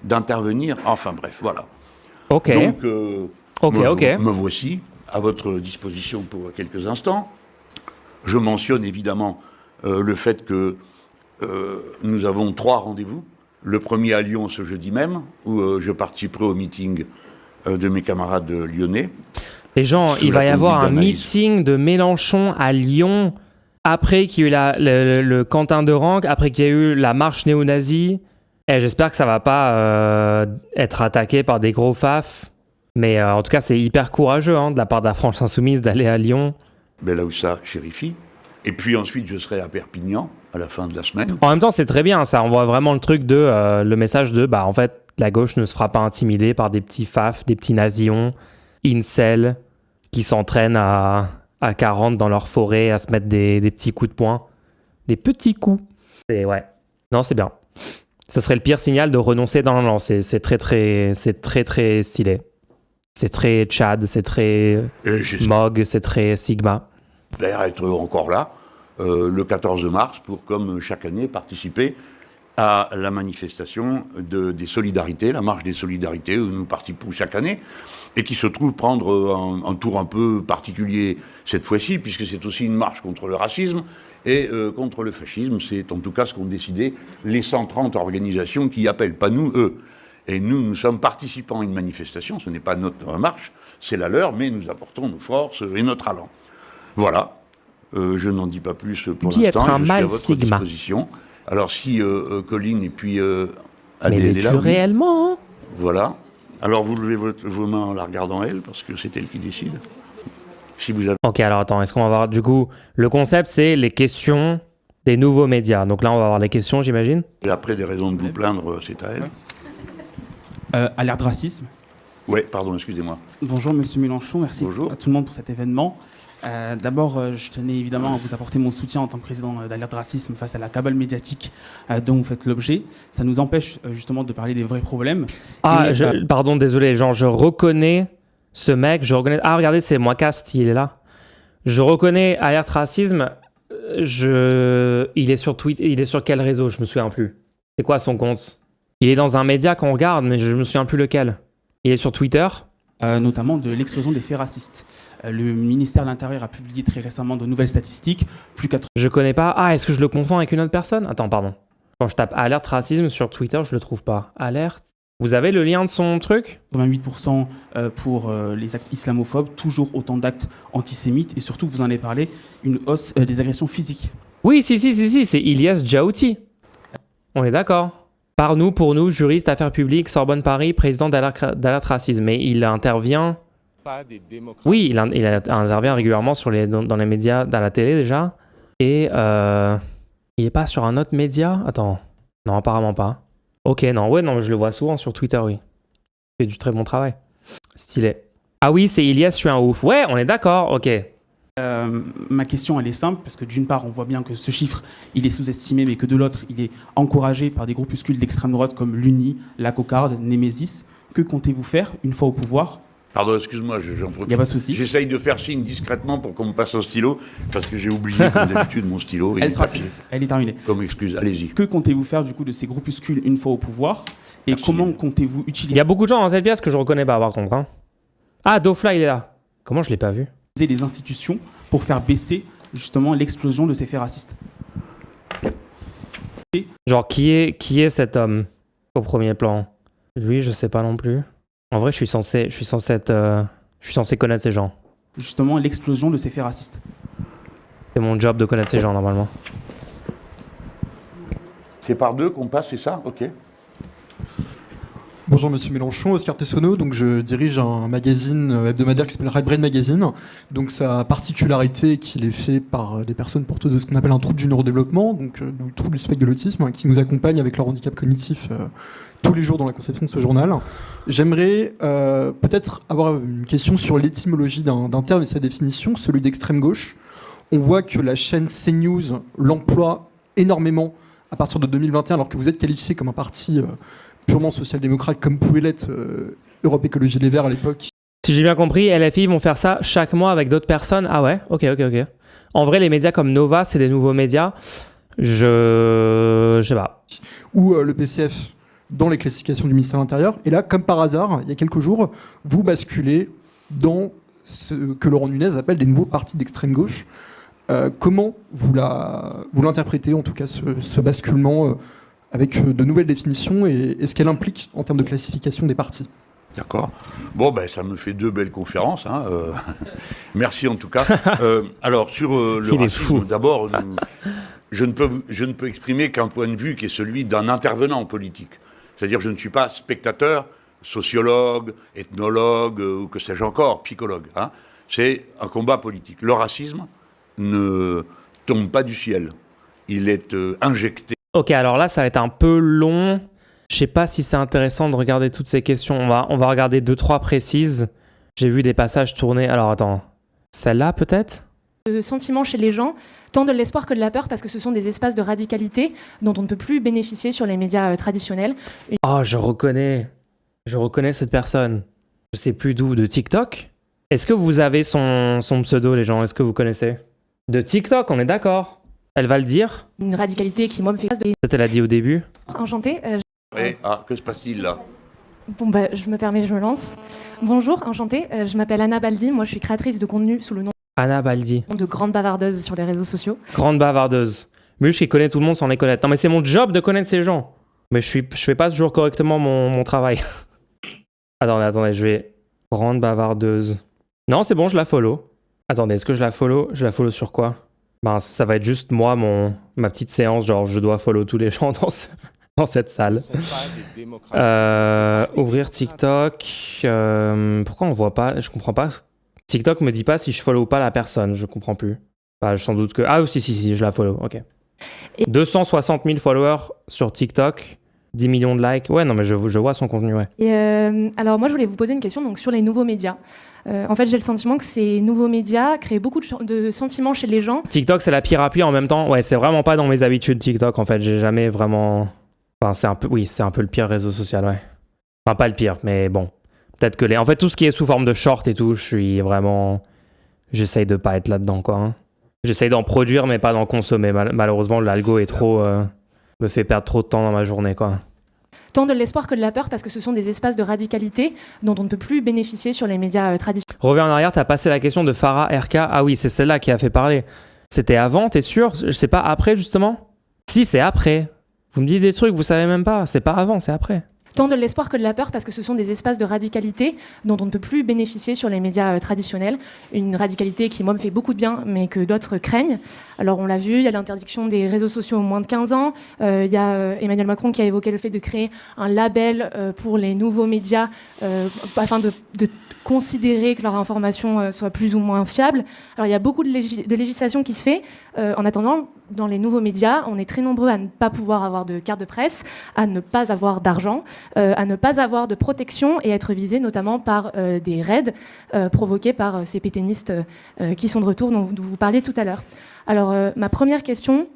Speaker 2: d'intervenir. Enfin bref, voilà.
Speaker 1: Ok.
Speaker 2: Donc,
Speaker 1: me
Speaker 2: voici à votre disposition pour quelques instants. Je mentionne évidemment le fait que nous avons 3 rendez-vous. Le premier à Lyon ce jeudi même, où je participerai au meeting de mes camarades lyonnais.
Speaker 1: Les gens, il va y avoir un meeting de Mélenchon à Lyon, après qu'il y a eu le Quentin de Ranc, après qu'il y a eu la marche néo-nazie. Et j'espère que ça va pas être attaqué par des gros faf. Mais en tout cas, c'est hyper courageux de la part de la France Insoumise d'aller à Lyon.
Speaker 2: Ben là où ça, chérifie. Et puis ensuite, je serai à Perpignan à la fin de la semaine.
Speaker 1: En même temps, c'est très bien. Ça envoie vraiment le truc le message de, en fait, la gauche ne se fera pas intimider par des petits faf, des petits nazions, incels, qui s'entraînent à 40 dans leur forêt à se mettre des petits coups de poing. Des petits coups. Et ouais. Non, c'est bien. Ce serait le pire signal de renoncer dans l'an. C'est très, très stylé. C'est très Tchad, c'est très Mog, c'est très Sigma.
Speaker 2: J'espère être encore là le 14 mars pour, comme chaque année, participer à la manifestation des solidarités, la marche des solidarités, où nous participons chaque année, et qui se trouve prendre un tour un peu particulier cette fois-ci, puisque c'est aussi une marche contre le racisme et contre le fascisme. C'est en tout cas ce qu'ont décidé les 130 organisations qui appellent, pas nous, eux. Et nous sommes participants à une manifestation, ce n'est pas notre marche, c'est la leur, mais nous apportons nos forces et notre talent. Voilà, je n'en dis pas plus pour l'instant,
Speaker 1: être un
Speaker 2: je suis à
Speaker 1: mâle
Speaker 2: votre
Speaker 1: sigma.
Speaker 2: disposition. Alors si Colline et puis
Speaker 1: Mais
Speaker 2: Adèle est là,
Speaker 1: l'es-tu
Speaker 2: oui.
Speaker 1: réellement, hein?
Speaker 2: Voilà. Alors vous levez vos mains en la regardant elle, parce que c'est elle qui décide. Si vous avez...
Speaker 1: Ok, alors attends, est-ce qu'on va voir, du coup, le concept, c'est les questions des nouveaux médias. Donc là, on va avoir les questions, j'imagine.
Speaker 2: Et après des raisons de vous plaindre, c'est à elle.
Speaker 3: Alerte racisme.
Speaker 2: Ouais, pardon, excusez-moi.
Speaker 3: Bonjour Monsieur Mélenchon, merci
Speaker 2: Bonjour.
Speaker 3: à tout le monde pour cet événement. D'abord, je tenais évidemment à vous apporter mon soutien en tant que président d'Alerte Racisme face à la cabale médiatique dont vous faites l'objet. Ça nous empêche justement de parler des vrais problèmes.
Speaker 1: Ah,
Speaker 3: Et,
Speaker 1: pardon, désolé, genre, je reconnais ce mec, je reconnais... Ah, regardez, c'est Moicast, il est là. Je reconnais Alerte Racisme, il est sur Twitter, il est sur quel réseau, je me souviens plus. C'est quoi son compte? Il est dans un média qu'on regarde, mais je me souviens plus lequel. Il est sur Twitter.
Speaker 3: notamment de l'explosion des faits racistes. Le ministère de l'Intérieur a publié très récemment de nouvelles statistiques. Plus
Speaker 1: Je connais pas. Ah, est-ce que je le confonds avec une autre personne? Attends, pardon. Quand je tape alerte racisme sur Twitter, je le trouve pas. Alerte. Vous avez le lien de son truc?
Speaker 3: 88% pour les actes islamophobes, toujours autant d'actes antisémites et surtout, vous en avez parlé, une hausse des agressions physiques.
Speaker 1: Oui, si, c'est Ilyas Djaouti. On est d'accord. Par nous, pour nous, juriste, affaires publiques, Sorbonne Paris, président d'Alerte Racisme. Mais il intervient... Oui, il intervient régulièrement dans les médias, dans la télé déjà. Et il est pas sur un autre média? Attends. Non, apparemment pas. Ok, non, je le vois souvent sur Twitter, oui. Il fait du très bon travail. Stylé. Ah oui, c'est Ilyas, je suis un ouf. Ouais, on est d'accord, ok.
Speaker 3: Ma question, elle est simple, parce que d'une part, on voit bien que ce chiffre, il est sous-estimé, mais que de l'autre, il est encouragé par des groupuscules d'extrême droite comme l'UNI, la Cocarde, Némésis. Que comptez-vous faire une fois au pouvoir?
Speaker 2: Pardon, excuse-moi, j'en profite.
Speaker 3: Il n'y a pas de souci.
Speaker 2: J'essaye de faire signe discrètement pour qu'on me passe un stylo, parce que j'ai oublié, comme d'habitude, mon stylo. Et
Speaker 3: Elle
Speaker 2: les
Speaker 3: sera
Speaker 2: papiers.
Speaker 3: finie. Elle est terminée.
Speaker 2: Comme excuse, allez-y.
Speaker 3: Que comptez-vous faire du coup de ces groupuscules une fois au pouvoir? Et
Speaker 2: Merci.
Speaker 3: comment comptez-vous
Speaker 1: Il
Speaker 3: utiliser
Speaker 1: y a beaucoup de gens dans cette pièce que je reconnais pas, par contre. Hein. Ah, Dofla, il est là. Comment je l'ai pas vu?
Speaker 3: les institutions pour faire baisser justement l'explosion de ces faits racistes?
Speaker 1: Genre, qui est cet homme au premier plan? Lui, je sais pas non plus. En vrai, je suis censé connaître ces gens.
Speaker 3: Justement, l'explosion de ces faits racistes.
Speaker 1: C'est mon job de connaître ces gens, normalement.
Speaker 2: C'est par deux qu'on passe, c'est ça? Ok.
Speaker 4: Bonjour Monsieur Mélenchon, Oscar Tessonneau. Donc je dirige un magazine hebdomadaire qui s'appelle Red Brain Magazine. Donc sa particularité est qu'il est fait par des personnes porteuses de ce qu'on appelle un trouble du neurodéveloppement, donc le trouble du spectre de l'autisme, hein, qui nous accompagnent avec leur handicap cognitif tous les jours dans la conception de ce journal. J'aimerais peut-être avoir une question sur l'étymologie d'un terme et sa définition, celui d'extrême gauche. On voit que la chaîne CNews l'emploie énormément à partir de 2021, alors que vous êtes qualifié comme un parti purement social-démocrate, comme pouvait l'être Europe Écologie Les Verts à l'époque.
Speaker 1: Si j'ai bien compris, LFI vont faire ça chaque mois avec d'autres personnes. Ah ouais, ok. En vrai, les médias comme Nova, c'est des nouveaux médias. Je sais pas.
Speaker 4: Ou le PCF dans les classifications du ministère de l'Intérieur. Et là, comme par hasard, il y a quelques jours, vous basculez dans ce que Laurent Nunez appelle des nouveaux partis d'extrême gauche. Comment vous l'interprétez, en tout cas, ce basculement avec de nouvelles définitions et ce qu'elle implique en termes de classification des partis?
Speaker 2: D'accord. Bon, ben, ça me fait deux belles conférences. Hein, merci en tout cas. Alors, sur le racisme, d'abord, je ne peux exprimer qu'un point de vue qui est celui d'un intervenant politique. C'est-à-dire, je ne suis pas spectateur, sociologue, ethnologue, ou que sais-je encore, psychologue. Hein. C'est un combat politique. Le racisme ne tombe pas du ciel. Il est injecté.
Speaker 1: Ok, alors là, ça va être un peu long. Je sais pas si c'est intéressant de regarder toutes ces questions. On va regarder 2-3 précises. J'ai vu des passages tourner. Alors attends, celle-là peut-être?
Speaker 5: Le sentiment chez les gens, tant de l'espoir que de la peur, parce que ce sont des espaces de radicalité dont on ne peut plus bénéficier sur les médias traditionnels.
Speaker 1: Oh, je reconnais cette personne. Je sais plus d'où, de TikTok? Est-ce que vous avez son pseudo, les gens? Est-ce que vous connaissez? De TikTok, on est d'accord. Elle va le dire?
Speaker 5: Une radicalité qui, moi, me fait peur.
Speaker 1: Peut-être elle a dit au début.
Speaker 5: Enchantée.
Speaker 2: Oui, ah, que se passe-t-il là?
Speaker 5: Bon, bah, je me permets, je me lance. Bonjour, enchantée. Je m'appelle Anna Baldi. Moi, je suis créatrice de contenu sous le nom
Speaker 1: Anna Baldi.
Speaker 5: de grande bavardeuse sur les réseaux sociaux.
Speaker 1: Grande bavardeuse. Muche qui connaît tout le monde sans les connaître. Non mais c'est mon job de connaître ces gens. Mais je fais pas toujours correctement mon travail. Attendez, je vais... Grande bavardeuse. Non, c'est bon, je la follow. Attendez, est-ce que je la follow? Je la follow sur quoi? Ben, ça va être juste moi, ma petite séance, genre je dois follow tous les gens dans cette salle. Ouvrir TikTok. Pourquoi on voit pas? Je comprends pas. TikTok me dit pas si je follow pas la personne, je comprends plus. Bah, sans doute que... Ah si, je la follow, ok. 260 000 followers sur TikTok, 10 millions de likes. Ouais, non, mais je vois son contenu, ouais.
Speaker 5: Et alors, moi, je voulais vous poser une question donc, sur les nouveaux médias. En fait, j'ai le sentiment que ces nouveaux médias créent beaucoup de sentiments chez les gens.
Speaker 1: TikTok, c'est la pire appli en même temps. Ouais, c'est vraiment pas dans mes habitudes, TikTok, en fait. J'ai jamais vraiment... Enfin, c'est un peu le pire réseau social, ouais. Enfin, pas le pire, mais bon. Peut-être que En fait, tout ce qui est sous forme de short et tout, je suis vraiment... J'essaye de pas être là-dedans, quoi. Hein. J'essaye d'en produire, mais pas d'en consommer. Malheureusement, l'algo est trop... me fait perdre trop de temps dans ma journée, quoi.
Speaker 5: Tant de l'espoir que de la peur, parce que ce sont des espaces de radicalité dont on ne peut plus bénéficier sur les médias traditionnels.
Speaker 1: Reviens en arrière, t'as passé la question de Farah RK. Ah oui, c'est celle-là qui a fait parler. C'était avant, t'es sûr? Je sais pas, après, justement? Si, c'est après. Vous me dites des trucs, vous savez même pas. C'est pas avant, c'est après.
Speaker 5: Tant de l'espoir que de la peur, parce que ce sont des espaces de radicalité dont on ne peut plus bénéficier sur les médias traditionnels. Une radicalité qui, moi, me fait beaucoup de bien, mais que d'autres craignent. Alors, on l'a vu, il y a l'interdiction des réseaux sociaux aux moins de 15 ans. Il y a Emmanuel Macron qui a évoqué le fait de créer un label pour les nouveaux médias afin de considérer que leur information soit plus ou moins fiable. Alors, il y a beaucoup de législation qui se fait. En attendant, dans les nouveaux médias, on est très nombreux à ne pas pouvoir avoir de carte de presse, à ne pas avoir d'argent, à ne pas avoir de protection et être visés notamment par des raids provoqués par ces pétainistes qui sont de retour dont vous parliez tout à l'heure. Alors, ma première question,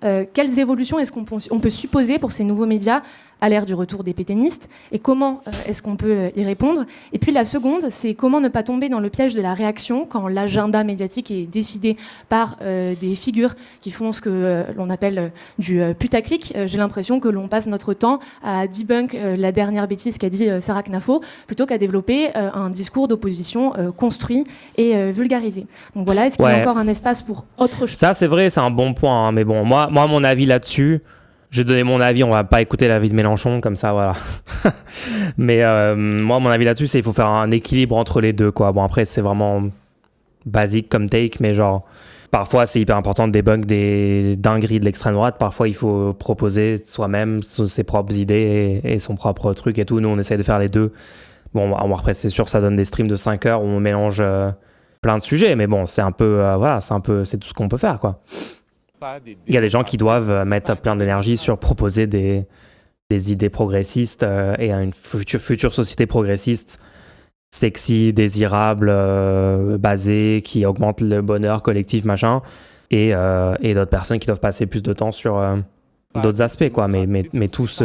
Speaker 5: quelles évolutions est-ce qu'on peut supposer pour ces nouveaux médias à l'ère du retour des pétainistes et comment est-ce qu'on peut y répondre? Et puis la seconde, c'est comment ne pas tomber dans le piège de la réaction quand l'agenda médiatique est décidé par des figures qui font ce que l'on appelle du putaclic. J'ai l'impression que l'on passe notre temps à debunk la dernière bêtise qu'a dit Sarah Knafo plutôt qu'à développer un discours d'opposition construit et vulgarisé. Donc voilà, est-ce qu'il y a encore un espace pour autre chose?
Speaker 1: Ça, c'est vrai, c'est un bon point, hein, mais bon, moi, mon avis là-dessus... Je vais donner mon avis, on va pas écouter l'avis de Mélenchon, comme ça, voilà. Mais moi, mon avis là-dessus, c'est qu'il faut faire un équilibre entre les deux, quoi. Bon, après, c'est vraiment basique comme take, mais genre, parfois, c'est hyper important de débunk des dingueries de l'extrême droite. Parfois, il faut proposer soi-même ses propres idées et son propre truc et tout. Nous, on essaie de faire les deux. Bon, après, c'est sûr, ça donne des streams de 5 heures où on mélange plein de sujets, mais bon, c'est un peu, c'est tout ce qu'on peut faire, quoi. Il y a des gens qui doivent mettre plein d'énergie sur proposer des idées progressistes et une future société progressiste, sexy, désirable, basée, qui augmente le bonheur collectif, machin, et d'autres personnes qui doivent passer plus de temps sur d'autres aspects, quoi. Mais tous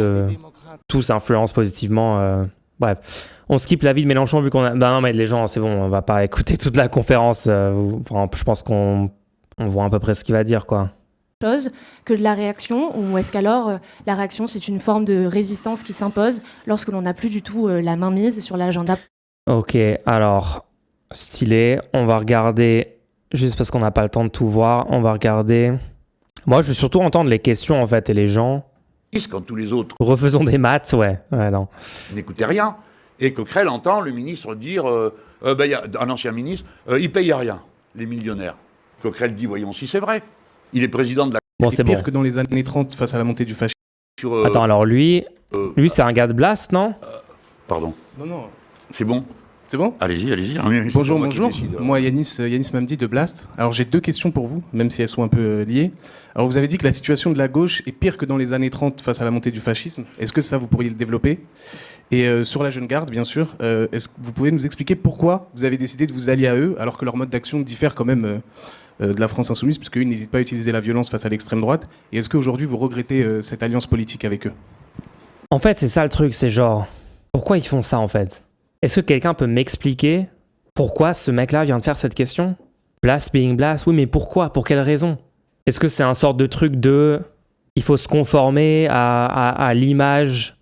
Speaker 1: influencent positivement. Bref, on skip l'avis de Mélenchon vu qu'on a... Ben non, mais les gens, c'est bon, on va pas écouter toute la conférence. Je pense qu'on voit à peu près ce qu'il va dire, quoi.
Speaker 5: Que de la réaction, ou est-ce qu'alors la réaction c'est une forme de résistance qui s'impose lorsque l'on n'a plus du tout la main mise sur l'agenda?
Speaker 1: Ok, alors stylé, on va regarder, juste parce qu'on n'a pas le temps de tout voir, on va regarder... Moi je veux surtout entendre les questions en fait et les gens...
Speaker 2: Quand tous les autres...
Speaker 1: Refaisons des maths, ouais non.
Speaker 2: N'écoutez rien, et Coquerel entend le ministre dire, y a un ancien ministre, il paye rien, les millionnaires. Coquerel dit, voyons si c'est vrai. Il est président de la...
Speaker 1: Bon, c'est
Speaker 3: pire
Speaker 1: bon.
Speaker 3: que dans les années 30 face à la montée du fascisme.
Speaker 1: Attends, alors lui c'est un gars de Blast, non?
Speaker 2: Pardon.
Speaker 3: Non.
Speaker 2: C'est bon?
Speaker 3: C'est bon?
Speaker 2: Allez-y.
Speaker 3: Bonjour. Moi, Yanis Mamdi de Blast. Alors, j'ai 2 questions pour vous, même si elles sont un peu liées. Alors, vous avez dit que la situation de la gauche est pire que dans les années 30 face à la montée du fascisme. Est-ce que ça, vous pourriez le développer? Et sur la Jeune Garde, bien sûr, est-ce que vous pouvez nous expliquer pourquoi vous avez décidé de vous allier à eux, alors que leur mode d'action diffère quand même de la France insoumise, puisqu'eux, ils n'hésitent pas à utiliser la violence face à l'extrême droite. Et est-ce qu'aujourd'hui, vous regrettez cette alliance politique avec eux?
Speaker 1: En fait, c'est ça le truc, c'est genre... Pourquoi ils font ça, en fait? Est-ce que quelqu'un peut m'expliquer pourquoi ce mec-là vient de faire cette question? Blast being Blast, oui, mais pourquoi? Pour quelle raison? Est-ce que c'est un sorte de truc de... Il faut se conformer à l'image,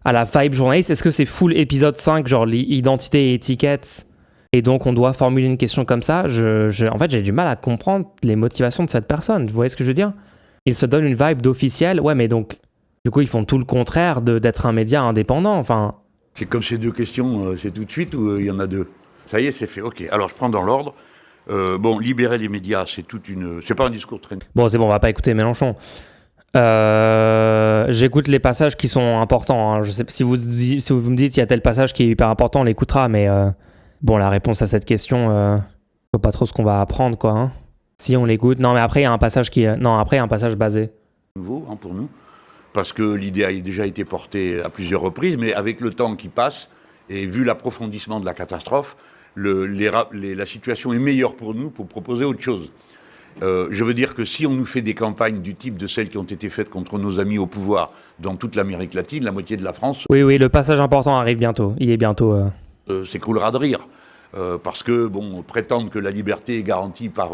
Speaker 1: à la vibe journaliste? Est-ce que c'est full épisode 5, genre identité et étiquette, et donc on doit formuler une question comme ça? En fait, j'ai du mal à comprendre les motivations de cette personne. Vous voyez ce que je veux dire? Ils se donnent une vibe d'officiel. Ouais, mais donc, du coup, ils font tout le contraire d'être un média indépendant. Enfin...
Speaker 2: C'est comme ces deux questions, c'est tout de suite ou il y en a deux? Ça y est, c'est fait. Ok, alors je prends dans l'ordre. Libérer les médias, c'est pas un discours très...
Speaker 1: Bon, c'est bon, on va pas écouter Mélenchon. J'écoute les passages qui sont importants. Hein. Je sais, si vous me dites qu'il y a tel passage qui est hyper important, on l'écoutera. Mais bon, la réponse à cette question, je sais pas trop ce qu'on va apprendre, quoi. Hein. Si on l'écoute. Non, mais après, il y a un passage après, il y a un passage basé.
Speaker 2: Nouveau pour nous, parce que l'idée a déjà été portée à plusieurs reprises, mais avec le temps qui passe, et vu l'approfondissement de la catastrophe, la situation est meilleure pour nous pour proposer autre chose. Je veux dire que si on nous fait des campagnes du type de celles qui ont été faites contre nos amis au pouvoir dans toute l'Amérique latine, la moitié de la France...
Speaker 1: Oui, le passage important arrive bientôt. Il est bientôt...
Speaker 2: s'écroulera de rire. Parce que, prétendre que la liberté est garantie par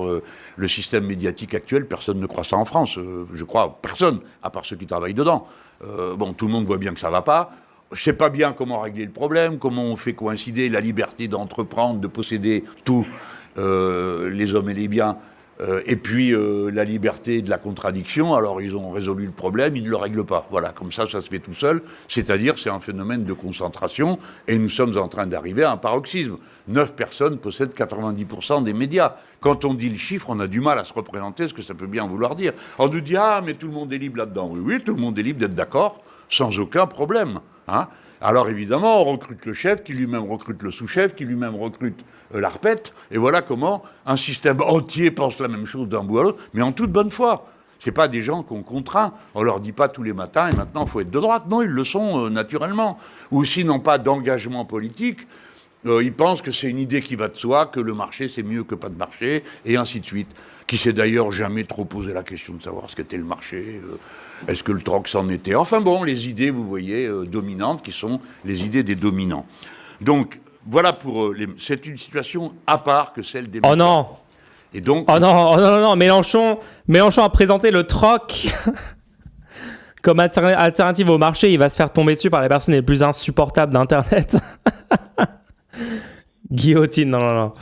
Speaker 2: le système médiatique actuel, personne ne croit ça en France. Je crois personne, à part ceux qui travaillent dedans. Tout le monde voit bien que ça ne va pas. Je ne sais pas bien comment régler le problème, comment on fait coïncider la liberté d'entreprendre, de posséder tout, les hommes et les biens, et puis la liberté de la contradiction. Alors ils ont résolu le problème, ils ne le règlent pas. Voilà, comme ça se fait tout seul. C'est-à-dire c'est un phénomène de concentration et nous sommes en train d'arriver à un paroxysme. 9 personnes possèdent 90% des médias. Quand on dit le chiffre, on a du mal à se représenter ce que ça peut bien vouloir dire. On nous dit « Ah, mais tout le monde est libre là-dedans ». Oui, tout le monde est libre d'être d'accord, sans aucun problème. Hein. Alors évidemment, on recrute le chef, qui lui-même recrute le sous-chef, qui lui-même recrute l'arpète, et voilà comment un système entier pense la même chose d'un bout à l'autre, mais en toute bonne foi. C'est pas des gens qu'on contraint, on leur dit pas tous les matins, et maintenant il faut être de droite. Non, ils le sont naturellement. Ou s'ils n'ont pas d'engagement politique, ils pensent que c'est une idée qui va de soi, que le marché c'est mieux que pas de marché, et ainsi de suite. Qui s'est d'ailleurs jamais trop posé la question de savoir ce qu'était le marché, est-ce que le troc s'en était. Enfin bon, les idées, vous voyez, dominantes, qui sont les idées des dominants. Donc, voilà pour... c'est une situation à part que celle des...
Speaker 1: Oh non!
Speaker 2: Et donc...
Speaker 1: Oh non, Mélenchon a présenté le troc comme alternative au marché. Il va se faire tomber dessus par les personnes les plus insupportables d'Internet. Guillotine, non.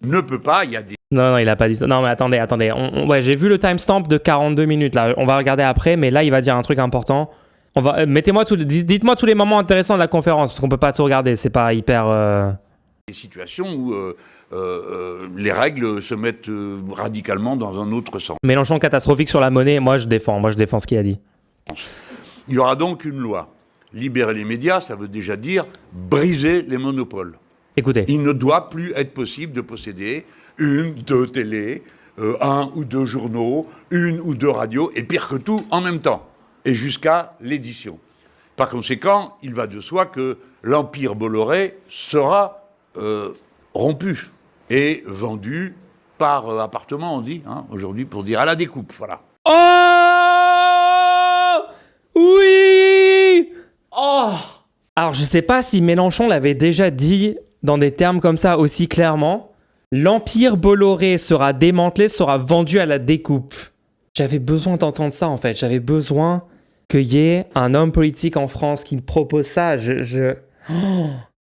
Speaker 2: Ne peut pas, il y a des...
Speaker 1: Non, il a pas dit ça. Non, mais attendez. Ouais, j'ai vu le timestamp de 42 minutes, là. On va regarder après, mais là, il va dire un truc important. Dites-moi tous les moments intéressants de la conférence, parce qu'on peut pas tout regarder, c'est pas hyper...
Speaker 2: Des situations où les règles se mettent radicalement dans un autre sens.
Speaker 1: Mélenchon catastrophique sur la monnaie, moi je défends ce qu'il a dit.
Speaker 2: Il y aura donc une loi. Libérer les médias, ça veut déjà dire briser les monopoles.
Speaker 1: Écoutez.
Speaker 2: Il ne doit plus être possible de posséder 1, 2 télés, 1 ou 2 journaux, 1 ou 2 radios, et pire que tout, en même temps, et jusqu'à l'édition. Par conséquent, il va de soi que l'empire Bolloré sera rompu et vendu par appartement, on dit, aujourd'hui, pour dire à la découpe, voilà.
Speaker 1: Oh oui. Oh. Alors, je sais pas si Mélenchon l'avait déjà dit dans des termes comme ça aussi clairement. L'empire Bolloré sera démantelé, sera vendu à la découpe. J'avais besoin d'entendre ça, en fait. J'avais besoin qu'il y ait un homme politique en France qui me propose ça. Oh.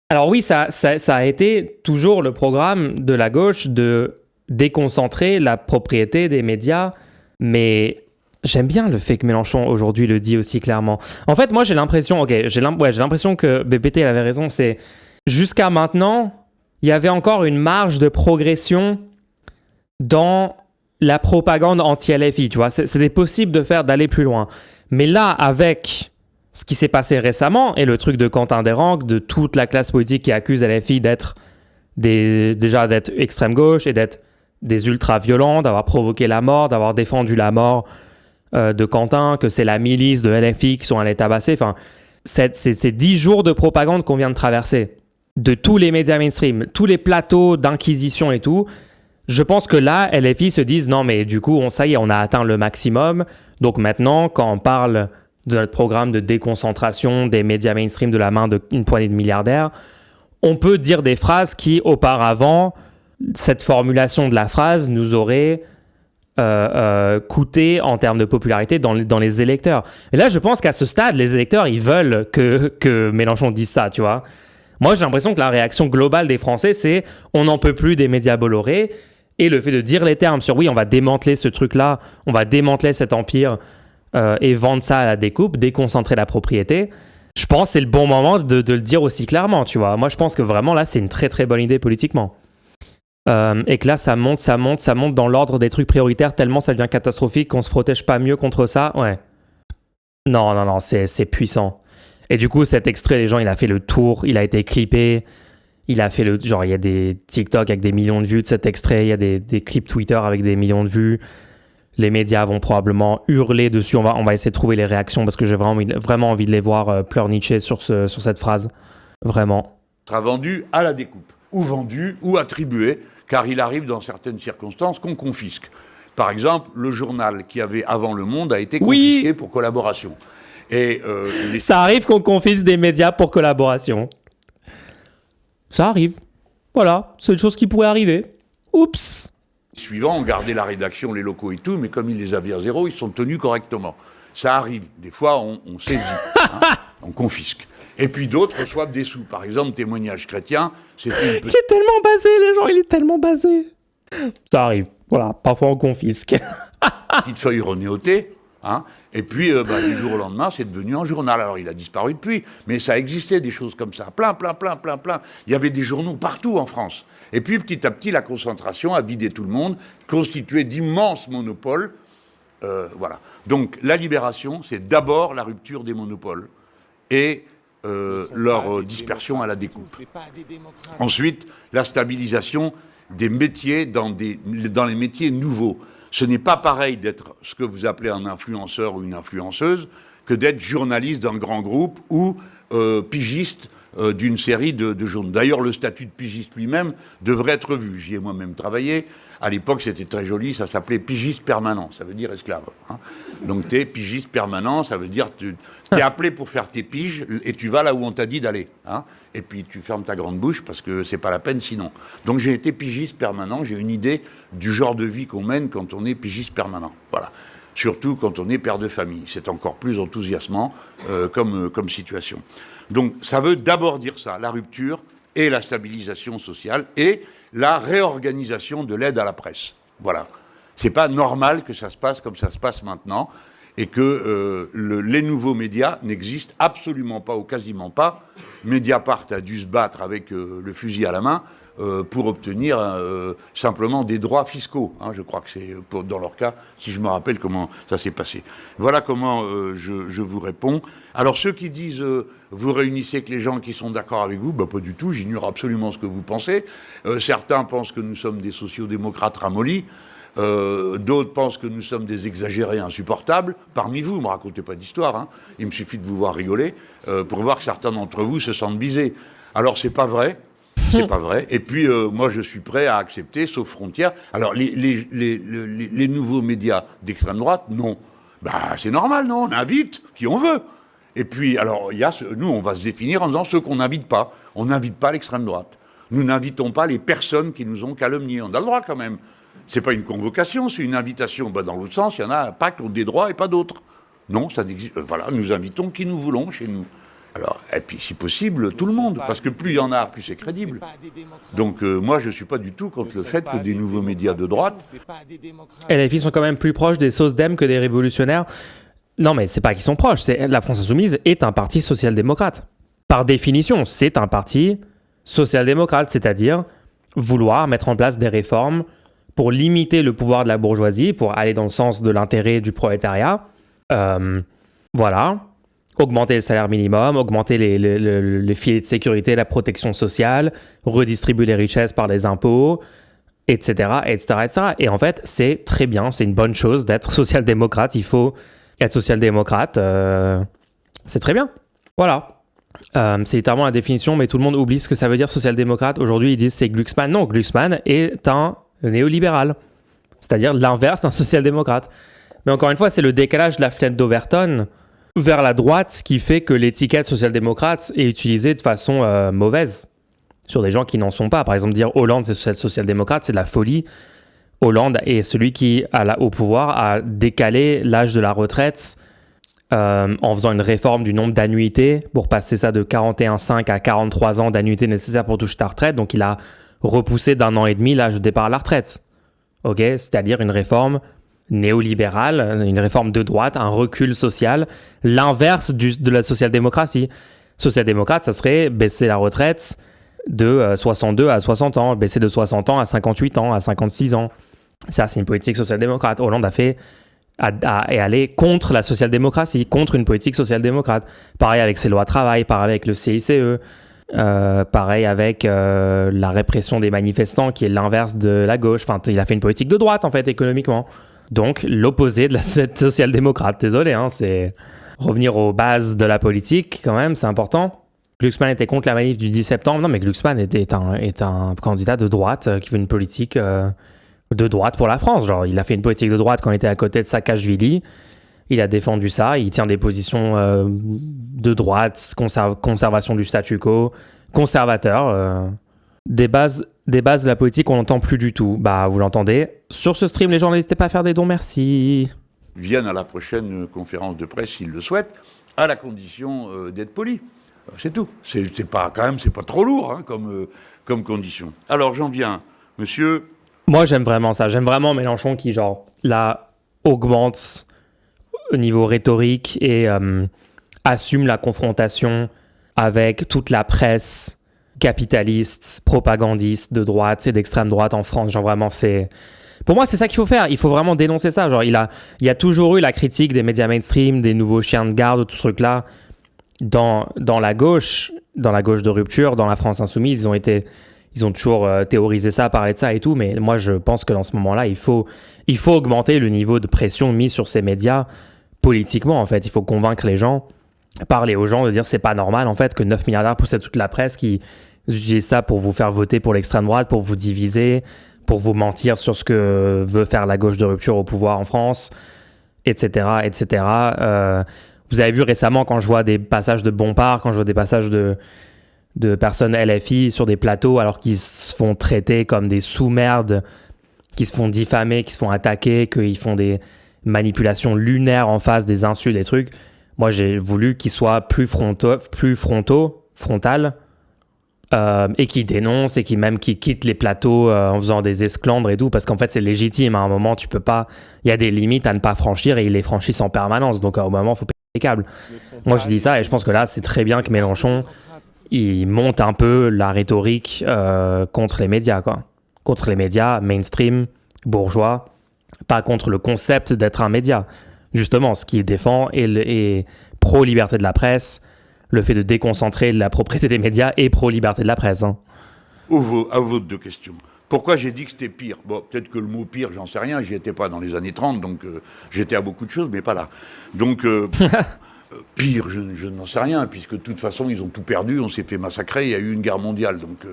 Speaker 1: Alors oui, ça a été toujours le programme de la gauche de déconcentrer la propriété des médias, mais j'aime bien le fait que Mélenchon aujourd'hui le dit aussi clairement. En fait, moi j'ai l'impression que BPT avait raison, c'est jusqu'à maintenant, il y avait encore une marge de progression dans la propagande anti-LFI, tu vois. C'était possible d'aller plus loin. Mais là, avec ce qui s'est passé récemment, et le truc de Quentin Desranques, de toute la classe politique qui accuse LFI d'être extrême gauche et d'être des ultra-violents, d'avoir provoqué la mort, d'avoir défendu la mort de Quentin, que c'est la milice de LFI qui sont allés tabasser. Enfin, c'est 10 jours de propagande qu'on vient de traverser. De tous les médias mainstream, tous les plateaux d'inquisition et tout. Je pense que là, LFI se disent non, mais du coup, ça y est, on a atteint le maximum. Donc maintenant, quand on parle de notre programme de déconcentration des médias mainstream de la main d'une poignée de milliardaires, on peut dire des phrases qui, auparavant, cette formulation de la phrase nous aurait coûter en termes de popularité dans les électeurs. Et là, je pense qu'à ce stade, les électeurs, ils veulent que Mélenchon dise ça, tu vois. Moi, j'ai l'impression que la réaction globale des Français, c'est on n'en peut plus des médias Bolloré. Et le fait de dire les termes sur oui, on va démanteler ce truc-là, on va démanteler cet empire et vendre ça à la découpe, déconcentrer la propriété, je pense que c'est le bon moment de le dire aussi clairement, tu vois. Moi, je pense que vraiment, là, c'est une très, très bonne idée politiquement. Et que là, ça monte dans l'ordre des trucs prioritaires tellement ça devient catastrophique qu'on se protège pas mieux contre ça. Ouais. Non, c'est puissant. Et du coup, cet extrait, les gens, il a fait le tour, il a été clippé, il a fait il y a des TikTok avec des millions de vues de cet extrait, il y a des clips Twitter avec des millions de vues. Les médias vont probablement hurler dessus. On va essayer de trouver les réactions parce que j'ai vraiment envie de les voir pleurnicher sur cette phrase. Vraiment.
Speaker 2: Sera vendu à la découpe, ou vendu, ou attribué, car il arrive dans certaines circonstances qu'on confisque. Par exemple, le journal qui avait avant Le Monde a été confisqué pour collaboration. Et
Speaker 1: ça arrive qu'on confisque des médias pour collaboration. Ça arrive. Voilà, c'est une chose qui pourrait arriver. Oups.
Speaker 2: Suivants ont gardé la rédaction, les locaux et tout, mais comme ils les avaient à zéro, ils sont tenus correctement. Ça arrive. Des fois, on saisit, on confisque. Et puis d'autres reçoivent des sous. Par exemple, Témoignage chrétien, c'est une petite...
Speaker 1: Il est tellement basé, les gens, il est tellement basé. Ça arrive. Voilà, parfois on confisque.
Speaker 2: petite feuille renéotée, et puis du jour au lendemain, c'est devenu un journal. Alors il a disparu depuis, mais ça existait des choses comme ça, plein. Il y avait des journaux partout en France. Et puis petit à petit, la concentration a vidé tout le monde, constitué d'immenses monopoles. Voilà. Donc la libération, c'est d'abord la rupture des monopoles et leur dispersion à la découpe. Ensuite, la stabilisation des métiers dans les métiers nouveaux. Ce n'est pas pareil d'être ce que vous appelez un influenceur ou une influenceuse que d'être journaliste d'un grand groupe ou pigiste d'une série de journaux. D'ailleurs, le statut de pigiste lui-même devrait être revu. J'y ai moi-même travaillé. À l'époque, c'était très joli, ça s'appelait pigiste permanent, ça veut dire esclave. Donc, tu es pigiste permanent, ça veut dire tu es appelé pour faire tes piges et tu vas là où on t'a dit d'aller. Et puis, tu fermes ta grande bouche parce que c'est pas la peine sinon. Donc, j'ai été pigiste permanent, j'ai une idée du genre de vie qu'on mène quand on est pigiste permanent. Voilà. Surtout quand on est père de famille. C'est encore plus enthousiasmant comme situation. Donc, ça veut d'abord dire ça, la rupture et la stabilisation sociale et la réorganisation de l'aide à la presse. Voilà. C'est pas normal que ça se passe comme ça se passe maintenant et que les nouveaux médias n'existent absolument pas ou quasiment pas. Mediapart a dû se battre avec le fusil à la main pour obtenir simplement des droits fiscaux. Je crois que c'est dans leur cas, si je me rappelle comment ça s'est passé. Voilà comment je vous réponds. Alors ceux qui disent vous réunissez que les gens qui sont d'accord avec vous, pas du tout, j'ignore absolument ce que vous pensez. Certains pensent que nous sommes des sociodémocrates ramollis. D'autres pensent que nous sommes des exagérés insupportables. Parmi vous, ne me racontez pas d'histoire. Il me suffit de vous voir rigoler pour voir que certains d'entre vous se sentent visés. Alors c'est pas vrai. C'est pas vrai. Et puis, moi, je suis prêt à accepter, sauf frontières. Alors, les nouveaux médias d'extrême droite, non. C'est normal, non. On invite qui on veut. Et puis, alors, nous, on va se définir en disant ceux qu'on n'invite pas. On n'invite pas l'extrême droite. Nous n'invitons pas les personnes qui nous ont calomniés. On a le droit, quand même. C'est pas une convocation, c'est une invitation. Dans l'autre sens, il y en a pas qui ont des droits et pas d'autres. Non, ça n'existe. Voilà, nous invitons qui nous voulons chez nous. Alors, et puis, si possible, tout le monde, parce que plus il y en a, plus c'est crédible. Donc, moi, je ne suis pas du tout contre le fait que des nouveaux médias de droite...
Speaker 1: Et les filles sont quand même plus proches des SOSDEM que des révolutionnaires. Non, mais c'est pas qu'ils sont proches, la France Insoumise est un parti social-démocrate. Par définition, c'est un parti social-démocrate, c'est-à-dire vouloir mettre en place des réformes pour limiter le pouvoir de la bourgeoisie, pour aller dans le sens de l'intérêt du prolétariat. Voilà. Augmenter le salaire minimum, augmenter les filets de sécurité, la protection sociale, redistribuer les richesses par les impôts, etc., etc., etc. Et en fait, c'est très bien, c'est une bonne chose d'être social-démocrate. Il faut être social-démocrate. C'est très bien. Voilà. C'est littéralement la définition, mais tout le monde oublie ce que ça veut dire social-démocrate. Aujourd'hui, ils disent c'est Glucksmann. Non, Glucksmann est un néolibéral, c'est-à-dire l'inverse d'un social-démocrate. Mais encore une fois, c'est le décalage de la fenêtre d'Overton vers la droite qui fait que l'étiquette social-démocrate est utilisée de façon mauvaise sur des gens qui n'en sont pas. Par exemple, dire Hollande c'est social-démocrate, c'est de la folie. Hollande est celui qui, au pouvoir, a décalé l'âge de la retraite en faisant une réforme du nombre d'annuités pour passer ça de 41,5 à 43 ans d'annuités nécessaires pour toucher ta retraite. Donc, il a repoussé d'1 an et demi l'âge de départ à la retraite. Ok, c'est-à-dire une réforme néolibérale, une réforme de droite, un recul social, l'inverse de la social-démocratie. Social-démocrate, ça serait baisser la retraite de 62 à 60 ans, baisser de 60 ans à 58 ans, à 56 ans. Ça, c'est une politique social-démocrate. Hollande est allé contre la social-démocratie, contre une politique social-démocrate. Pareil avec ses lois travail, pareil avec le CICE, pareil avec la répression des manifestants, qui est l'inverse de la gauche. Enfin, il a fait une politique de droite, en fait, économiquement. Donc, l'opposé de la social-démocrate. Désolé, hein, c'est revenir aux bases de la politique, quand même, c'est important. Glucksmann était contre la manif du 10 septembre. Non, mais Glucksmann est un candidat de droite qui veut une politique de droite pour la France. Genre, il a fait une politique de droite quand il était à côté de Saakashvili. Il a défendu ça. Il tient des positions de droite, conservation du statu quo, conservateur. Des bases de la politique, on n'entend plus du tout. Bah, vous l'entendez. Sur ce stream, les gens, n'hésitez pas à faire des dons. Merci.
Speaker 2: Viennent à la prochaine conférence de presse s'ils le souhaitent, à la condition d'être polis. C'est tout. C'est pas trop lourd hein, comme condition. Alors j'en viens, monsieur.
Speaker 1: Moi j'aime vraiment ça. J'aime vraiment Mélenchon qui genre là augmente au niveau rhétorique et assume la confrontation avec toute la presse capitaliste, propagandiste de droite et d'extrême droite en France. Genre vraiment pour moi, c'est ça qu'il faut faire. Il faut vraiment dénoncer ça. Genre, il y a toujours eu la critique des médias mainstream, des nouveaux chiens de garde, tout ce truc-là. Dans la gauche de rupture, dans la France insoumise, ils ont toujours théorisé ça, parlé de ça et tout. Mais moi, je pense que dans ce moment-là, il faut augmenter le niveau de pression mis sur ces médias politiquement, en fait. Il faut convaincre les gens, parler aux gens, de dire c'est pas normal, en fait, que 9 milliardaires possèdent toute la presse qui utilisent ça pour vous faire voter pour l'extrême droite, pour vous diviser, pour vous mentir sur ce que veut faire la gauche de rupture au pouvoir en France, etc., etc. Vous avez vu récemment, quand je vois des passages de Bompard, quand je vois des passages de personnes LFI sur des plateaux, alors qu'ils se font traiter comme des sous-merdes, qui se font diffamer, qui se font attaquer, qu'ils font des manipulations lunaires en face, des insultes, des trucs. Moi, j'ai voulu qu'ils soient plus frontal, et qui dénoncent et qui quittent les plateaux en faisant des esclandres et tout, parce qu'en fait c'est légitime. À un moment tu peux pas, il y a des limites à ne pas franchir et ils les franchissent en permanence, donc au moment il faut péter les câbles. Moi je dis ça et je pense que là c'est très bien que Mélenchon il monte un peu la rhétorique contre les médias, quoi. Contre les médias mainstream, bourgeois, pas contre le concept d'être un média. Justement, ce qu'il défend est pro-liberté de la presse, le fait de déconcentrer la propriété des médias et pro-liberté de la presse. Hein.
Speaker 2: À vos deux questions. Pourquoi j'ai dit que c'était pire ? Bon, peut-être que le mot pire, j'en sais rien, j'y étais pas dans les années 30, donc j'étais à beaucoup de choses, mais pas là. Donc, pire, je n'en sais rien, puisque de toute façon, ils ont tout perdu, on s'est fait massacrer, il y a eu une guerre mondiale, donc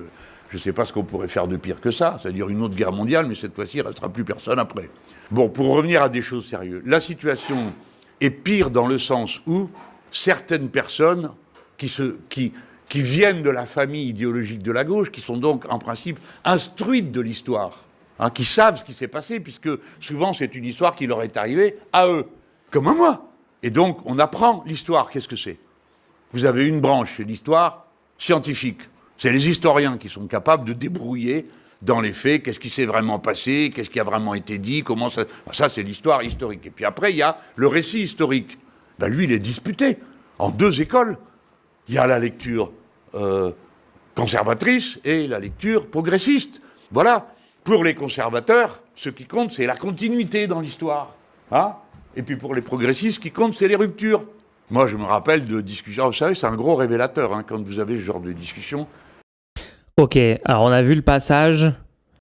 Speaker 2: je ne sais pas ce qu'on pourrait faire de pire que ça, c'est-à-dire une autre guerre mondiale, mais cette fois-ci, il ne restera plus personne après. Bon, pour revenir à des choses sérieuses, la situation est pire dans le sens où certaines personnes qui viennent de la famille idéologique de la gauche, qui sont donc en principe instruites de l'histoire, hein, qui savent ce qui s'est passé, puisque souvent c'est une histoire qui leur est arrivée à eux, comme à moi. Et donc on apprend l'histoire, qu'est-ce que c'est ? Vous avez une branche, c'est l'histoire scientifique. C'est les historiens qui sont capables de débrouiller dans les faits, qu'est-ce qui s'est vraiment passé, qu'est-ce qui a vraiment été dit, comment ça... Ça c'est l'histoire historique. Et puis après il y a le récit historique. Ben, lui il est disputé en deux écoles. Il y a la lecture conservatrice et la lecture progressiste. Voilà. Pour les conservateurs, ce qui compte, c'est la continuité dans l'histoire. Hein ? Et puis pour les progressistes, ce qui compte, c'est les ruptures. Moi, je me rappelle de discussions. Vous savez, c'est un gros révélateur hein, quand vous avez ce genre de discussion.
Speaker 1: Ok, alors on a vu le passage.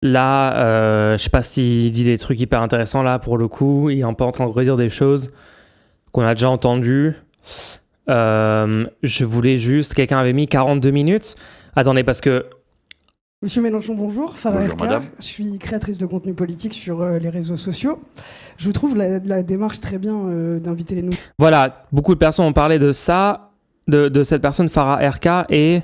Speaker 1: Là, je sais pas s'il dit des trucs hyper intéressants là pour le coup. Il est un peu en train de redire des choses qu'on a déjà entendues. Je voulais juste... Quelqu'un avait mis 42 minutes. Attendez, parce que...
Speaker 6: Monsieur Mélenchon, bonjour. Farah
Speaker 2: Bonjour,
Speaker 6: Erka.
Speaker 2: madame.
Speaker 6: Je suis créatrice de contenu politique sur les réseaux sociaux. Je trouve la démarche très bien d'inviter les nouveaux.
Speaker 1: Voilà, beaucoup de personnes ont parlé de ça, de cette personne, Farah Erka, et...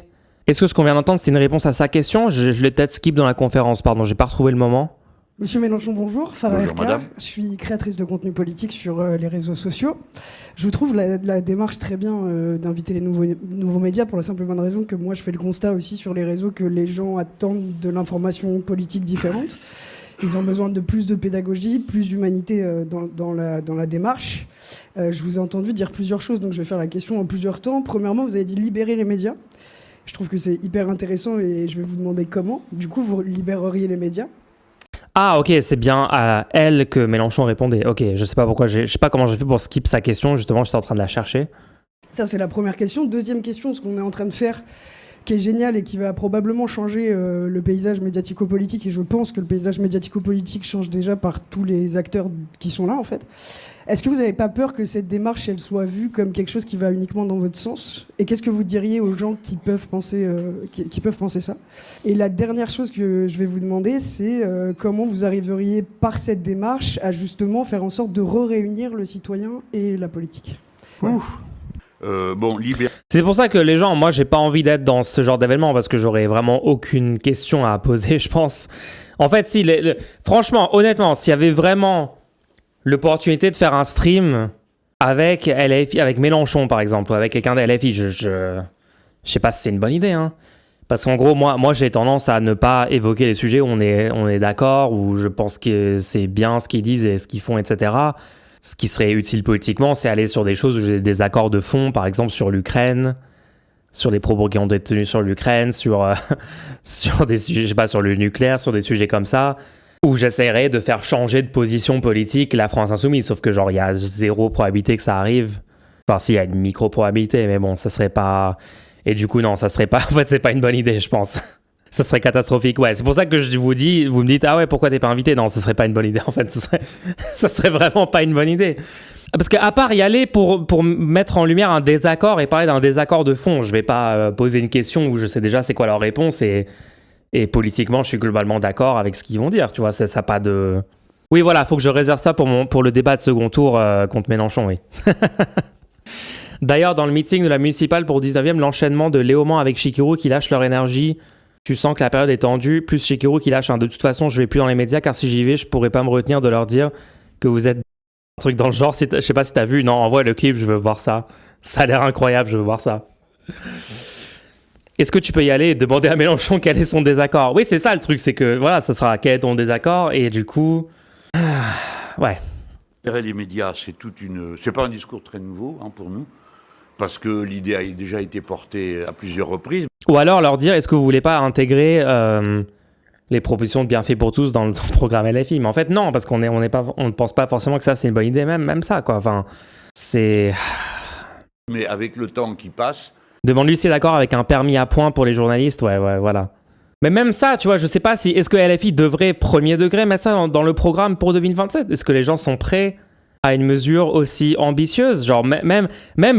Speaker 1: Est-ce que ce qu'on vient d'entendre, c'était une réponse à sa question ? Je l'ai peut-être skip dans la conférence, pardon, j'ai pas retrouvé le moment.
Speaker 6: Monsieur Mélenchon, bonjour. Farah
Speaker 2: Bonjour,
Speaker 6: RK.
Speaker 2: madame.
Speaker 6: Je suis créatrice de contenu politique sur les réseaux sociaux. Je trouve la démarche très bien d'inviter les nouveaux médias pour la simple et bonne raison que moi, je fais le constat aussi sur les réseaux que les gens attendent de l'information politique différente. Ils ont besoin de plus de pédagogie, plus d'humanité dans la démarche. Je vous ai entendu dire plusieurs choses, donc je vais faire la question en plusieurs temps. Premièrement, vous avez dit libérer les médias. Je trouve que c'est hyper intéressant et je vais vous demander comment. Du coup, vous libéreriez les médias.
Speaker 1: Ah ok, c'est bien à elle que Mélenchon répondait. Ok, je sais pas pourquoi, je sais pas comment j'ai fait pour skip sa question, justement j'étais en train de la chercher.
Speaker 6: Ça, c'est la première question. Deuxième question, ce qu'on est en train de faire, qui est génial et qui va probablement changer le paysage médiatico-politique, et je pense que le paysage médiatico-politique change déjà par tous les acteurs qui sont là, en fait. Est-ce que vous n'avez pas peur que cette démarche, elle soit vue comme quelque chose qui va uniquement dans votre sens? Et qu'est-ce que vous diriez aux gens qui peuvent penser, qui peuvent penser ça? Et la dernière chose que je vais vous demander, c'est comment vous arriveriez, par cette démarche, à justement faire en sorte de réunir le citoyen et la politique? Voilà.
Speaker 1: C'est pour ça que les gens, moi j'ai pas envie d'être dans ce genre d'événement parce que j'aurais vraiment aucune question à poser, je pense. En fait, si franchement, honnêtement, s'il y avait vraiment l'opportunité de faire un stream avec LFI, avec Mélenchon par exemple, ou avec quelqu'un de LFI, je sais pas si c'est une bonne idée, hein. Parce qu'en gros, moi j'ai tendance à ne pas évoquer les sujets où on est d'accord, où je pense que c'est bien ce qu'ils disent et ce qu'ils font, etc. Ce qui serait utile politiquement, c'est aller sur des choses où j'ai des accords de fond, par exemple sur l'Ukraine, sur les propos qui ont été tenus sur l'Ukraine, sur des sujets, je sais pas, sur le nucléaire, sur des sujets comme ça, où j'essaierais de faire changer de position politique la France Insoumise. Sauf que genre, il y a zéro probabilité que ça arrive. Enfin, si, il y a une micro-probabilité, mais bon, ça serait pas... Et du coup, non, ça serait pas... En fait, c'est pas une bonne idée, je pense. Ça serait catastrophique. Ouais, c'est pour ça que je vous dis, vous me dites, ah ouais, pourquoi t'es pas invité? Non, ce serait pas une bonne idée, en fait. Ça serait vraiment pas une bonne idée. Parce qu'à part y aller pour mettre en lumière un désaccord et parler d'un désaccord de fond, je vais pas poser une question où je sais déjà c'est quoi leur réponse et politiquement, je suis globalement d'accord avec ce qu'ils vont dire, tu vois, ça pas de... Oui, voilà, faut que je réserve ça pour le débat de second tour contre Mélenchon, oui. D'ailleurs, dans le meeting de la municipale pour 19e, l'enchaînement de Léaumont avec Chikirou qui lâche leur énergie, tu sens que la période est tendue, plus Chikirou qui lâche, hein. De toute façon, je vais plus dans les médias car si j'y vais, je pourrais pas me retenir de leur dire que vous êtes un truc dans le genre. Je sais pas si t'as vu, non, envoie le clip, je veux voir ça. Ça a l'air incroyable, je veux voir ça. Est-ce que tu peux y aller et demander à Mélenchon quel est son désaccord? Oui, c'est ça le truc, c'est que voilà, ça sera quel est ton désaccord et du coup... ouais.
Speaker 2: Les médias, c'est pas un discours très nouveau, hein, pour nous, parce que l'idée a déjà été portée à plusieurs reprises.
Speaker 1: Ou alors leur dire, est-ce que vous voulez pas intégrer les propositions de bienfaits pour tous dans le programme LFI? Mais en fait, non, parce qu'on ne pense pas forcément que ça, c'est une bonne idée, même ça, quoi. Enfin, c'est...
Speaker 2: Mais avec le temps qui passe...
Speaker 1: Demande-lui si c'est d'accord avec un permis à points pour les journalistes, ouais, voilà. Mais même ça, tu vois, je sais pas si... Est-ce que LFI devrait, premier degré, mettre ça dans le programme pour 2027? Est-ce que les gens sont prêts à une mesure aussi ambitieuse? Genre, même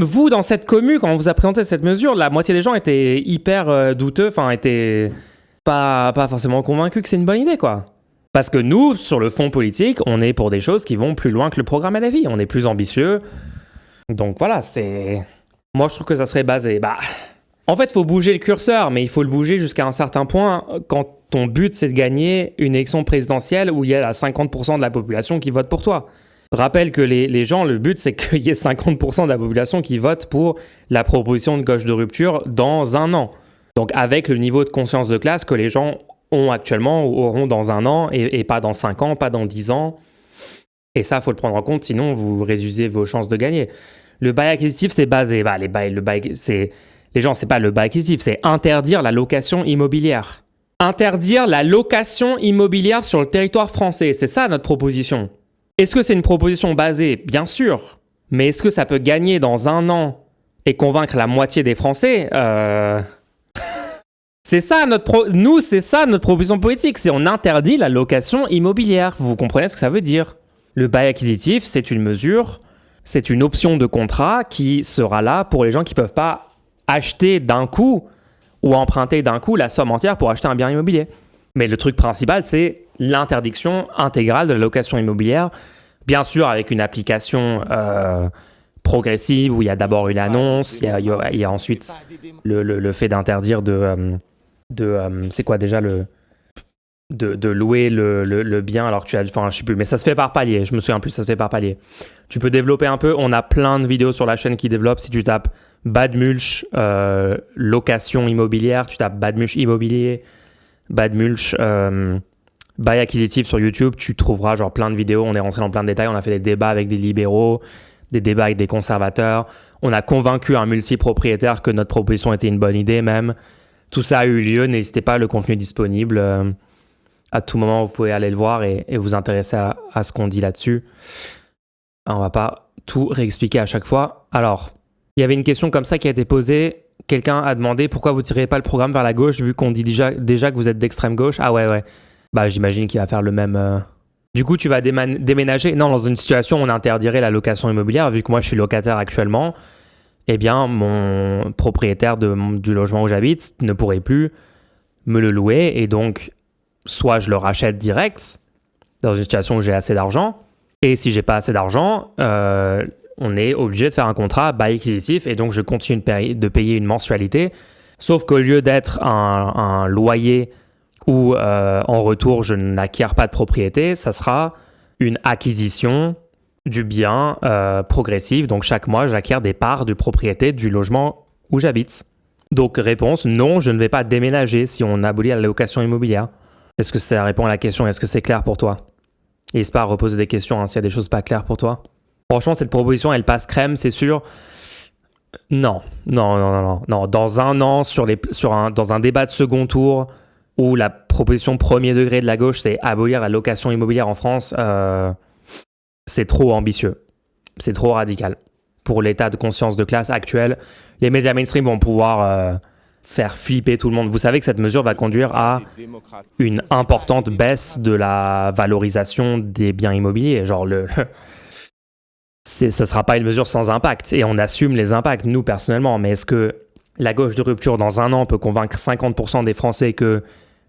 Speaker 1: vous, dans cette commu, quand on vous a présenté cette mesure, la moitié des gens étaient hyper douteux, enfin, étaient pas forcément convaincus que c'est une bonne idée, quoi. Parce que nous, sur le fond politique, on est pour des choses qui vont plus loin que le programme LFI. On est plus ambitieux. Donc voilà, c'est... Moi, je trouve que ça serait basé... En fait, il faut bouger le curseur, mais il faut le bouger jusqu'à un certain point quand ton but, c'est de gagner une élection présidentielle où il y a 50% de la population qui vote pour toi. Rappelle que les gens, le but, c'est qu'il y ait 50% de la population qui vote pour la proposition de gauche de rupture dans un an. Donc, avec le niveau de conscience de classe que les gens ont actuellement ou auront dans un an et pas dans 5 ans, pas dans 10 ans. Et ça, il faut le prendre en compte, sinon vous réduisez vos chances de gagner. Le bail acquisitif, c'est basé... Les gens, c'est pas le bail acquisitif, c'est interdire la location immobilière. Interdire la location immobilière sur le territoire français, c'est ça notre proposition. Est-ce que c'est une proposition basée? Bien sûr. Mais est-ce que ça peut gagner dans un an et convaincre la moitié des Français? C'est ça Nous, c'est ça notre proposition politique, c'est on interdit la location immobilière. Vous comprenez ce que ça veut dire? Le bail acquisitif, c'est une mesure, c'est une option de contrat qui sera là pour les gens qui peuvent pas acheter d'un coup ou emprunter d'un coup la somme entière pour acheter un bien immobilier. Mais le truc principal, c'est l'interdiction intégrale de la location immobilière, bien sûr avec une application progressive où il y a d'abord une annonce, il y a ensuite le fait d'interdire c'est quoi déjà de louer le bien alors que tu as... Enfin, je sais plus, mais ça se fait par palier. Je me souviens plus, ça se fait par palier. Tu peux développer un peu. On a plein de vidéos sur la chaîne qui développent. Si tu tapes Bad Mulch, location immobilière, tu tapes Bad Mulch immobilier, Bad Mulch bail acquisitif sur YouTube, tu trouveras genre plein de vidéos. On est rentré dans plein de détails. On a fait des débats avec des libéraux, des débats avec des conservateurs. On a convaincu un multipropriétaire que notre proposition était une bonne idée même. Tout ça a eu lieu. N'hésitez pas, le contenu est disponible. À tout moment, vous pouvez aller le voir et vous intéresser à ce qu'on dit là-dessus. On va pas tout réexpliquer à chaque fois. Alors, il y avait une question comme ça qui a été posée. Quelqu'un a demandé pourquoi vous ne tirez pas le programme vers la gauche vu qu'on dit déjà que vous êtes d'extrême gauche. Ah ouais. Bah, j'imagine qu'il va faire le même... Du coup, tu vas déménager. Non, dans une situation où on interdirait la location immobilière, vu que moi, je suis locataire actuellement, eh bien, mon propriétaire du logement où j'habite ne pourrait plus me le louer. Et donc, soit je le rachète direct, dans une situation où j'ai assez d'argent. Et si j'ai pas assez d'argent, on est obligé de faire un contrat bail acquisitif. Et donc, je continue de payer une mensualité. Sauf qu'au lieu d'être un loyer où en retour je n'acquiers pas de propriété, ça sera une acquisition du bien progressive. Donc chaque mois, j'acquiers des parts de propriété du logement où j'habite. Donc réponse, non, je ne vais pas déménager si on abolit la location immobilière. Est-ce que ça répond à la question? Est-ce que c'est clair pour toi? N'hésite pas à reposer des questions s'il y a des choses pas claires pour toi. Franchement, cette proposition, elle passe crème, c'est sûr. Non. Dans un an, dans un débat de second tour, où la proposition premier degré de la gauche, c'est abolir la location immobilière en France, c'est trop ambitieux. C'est trop radical. Pour l'état de conscience de classe actuel, les médias mainstream vont pouvoir faire flipper tout le monde. Vous savez que cette mesure va conduire à une importante baisse de la valorisation des biens immobiliers. Genre, ça ne sera pas une mesure sans impact. Et on assume les impacts, nous, personnellement. Mais est-ce que la gauche de rupture, dans un an, peut convaincre 50% des Français que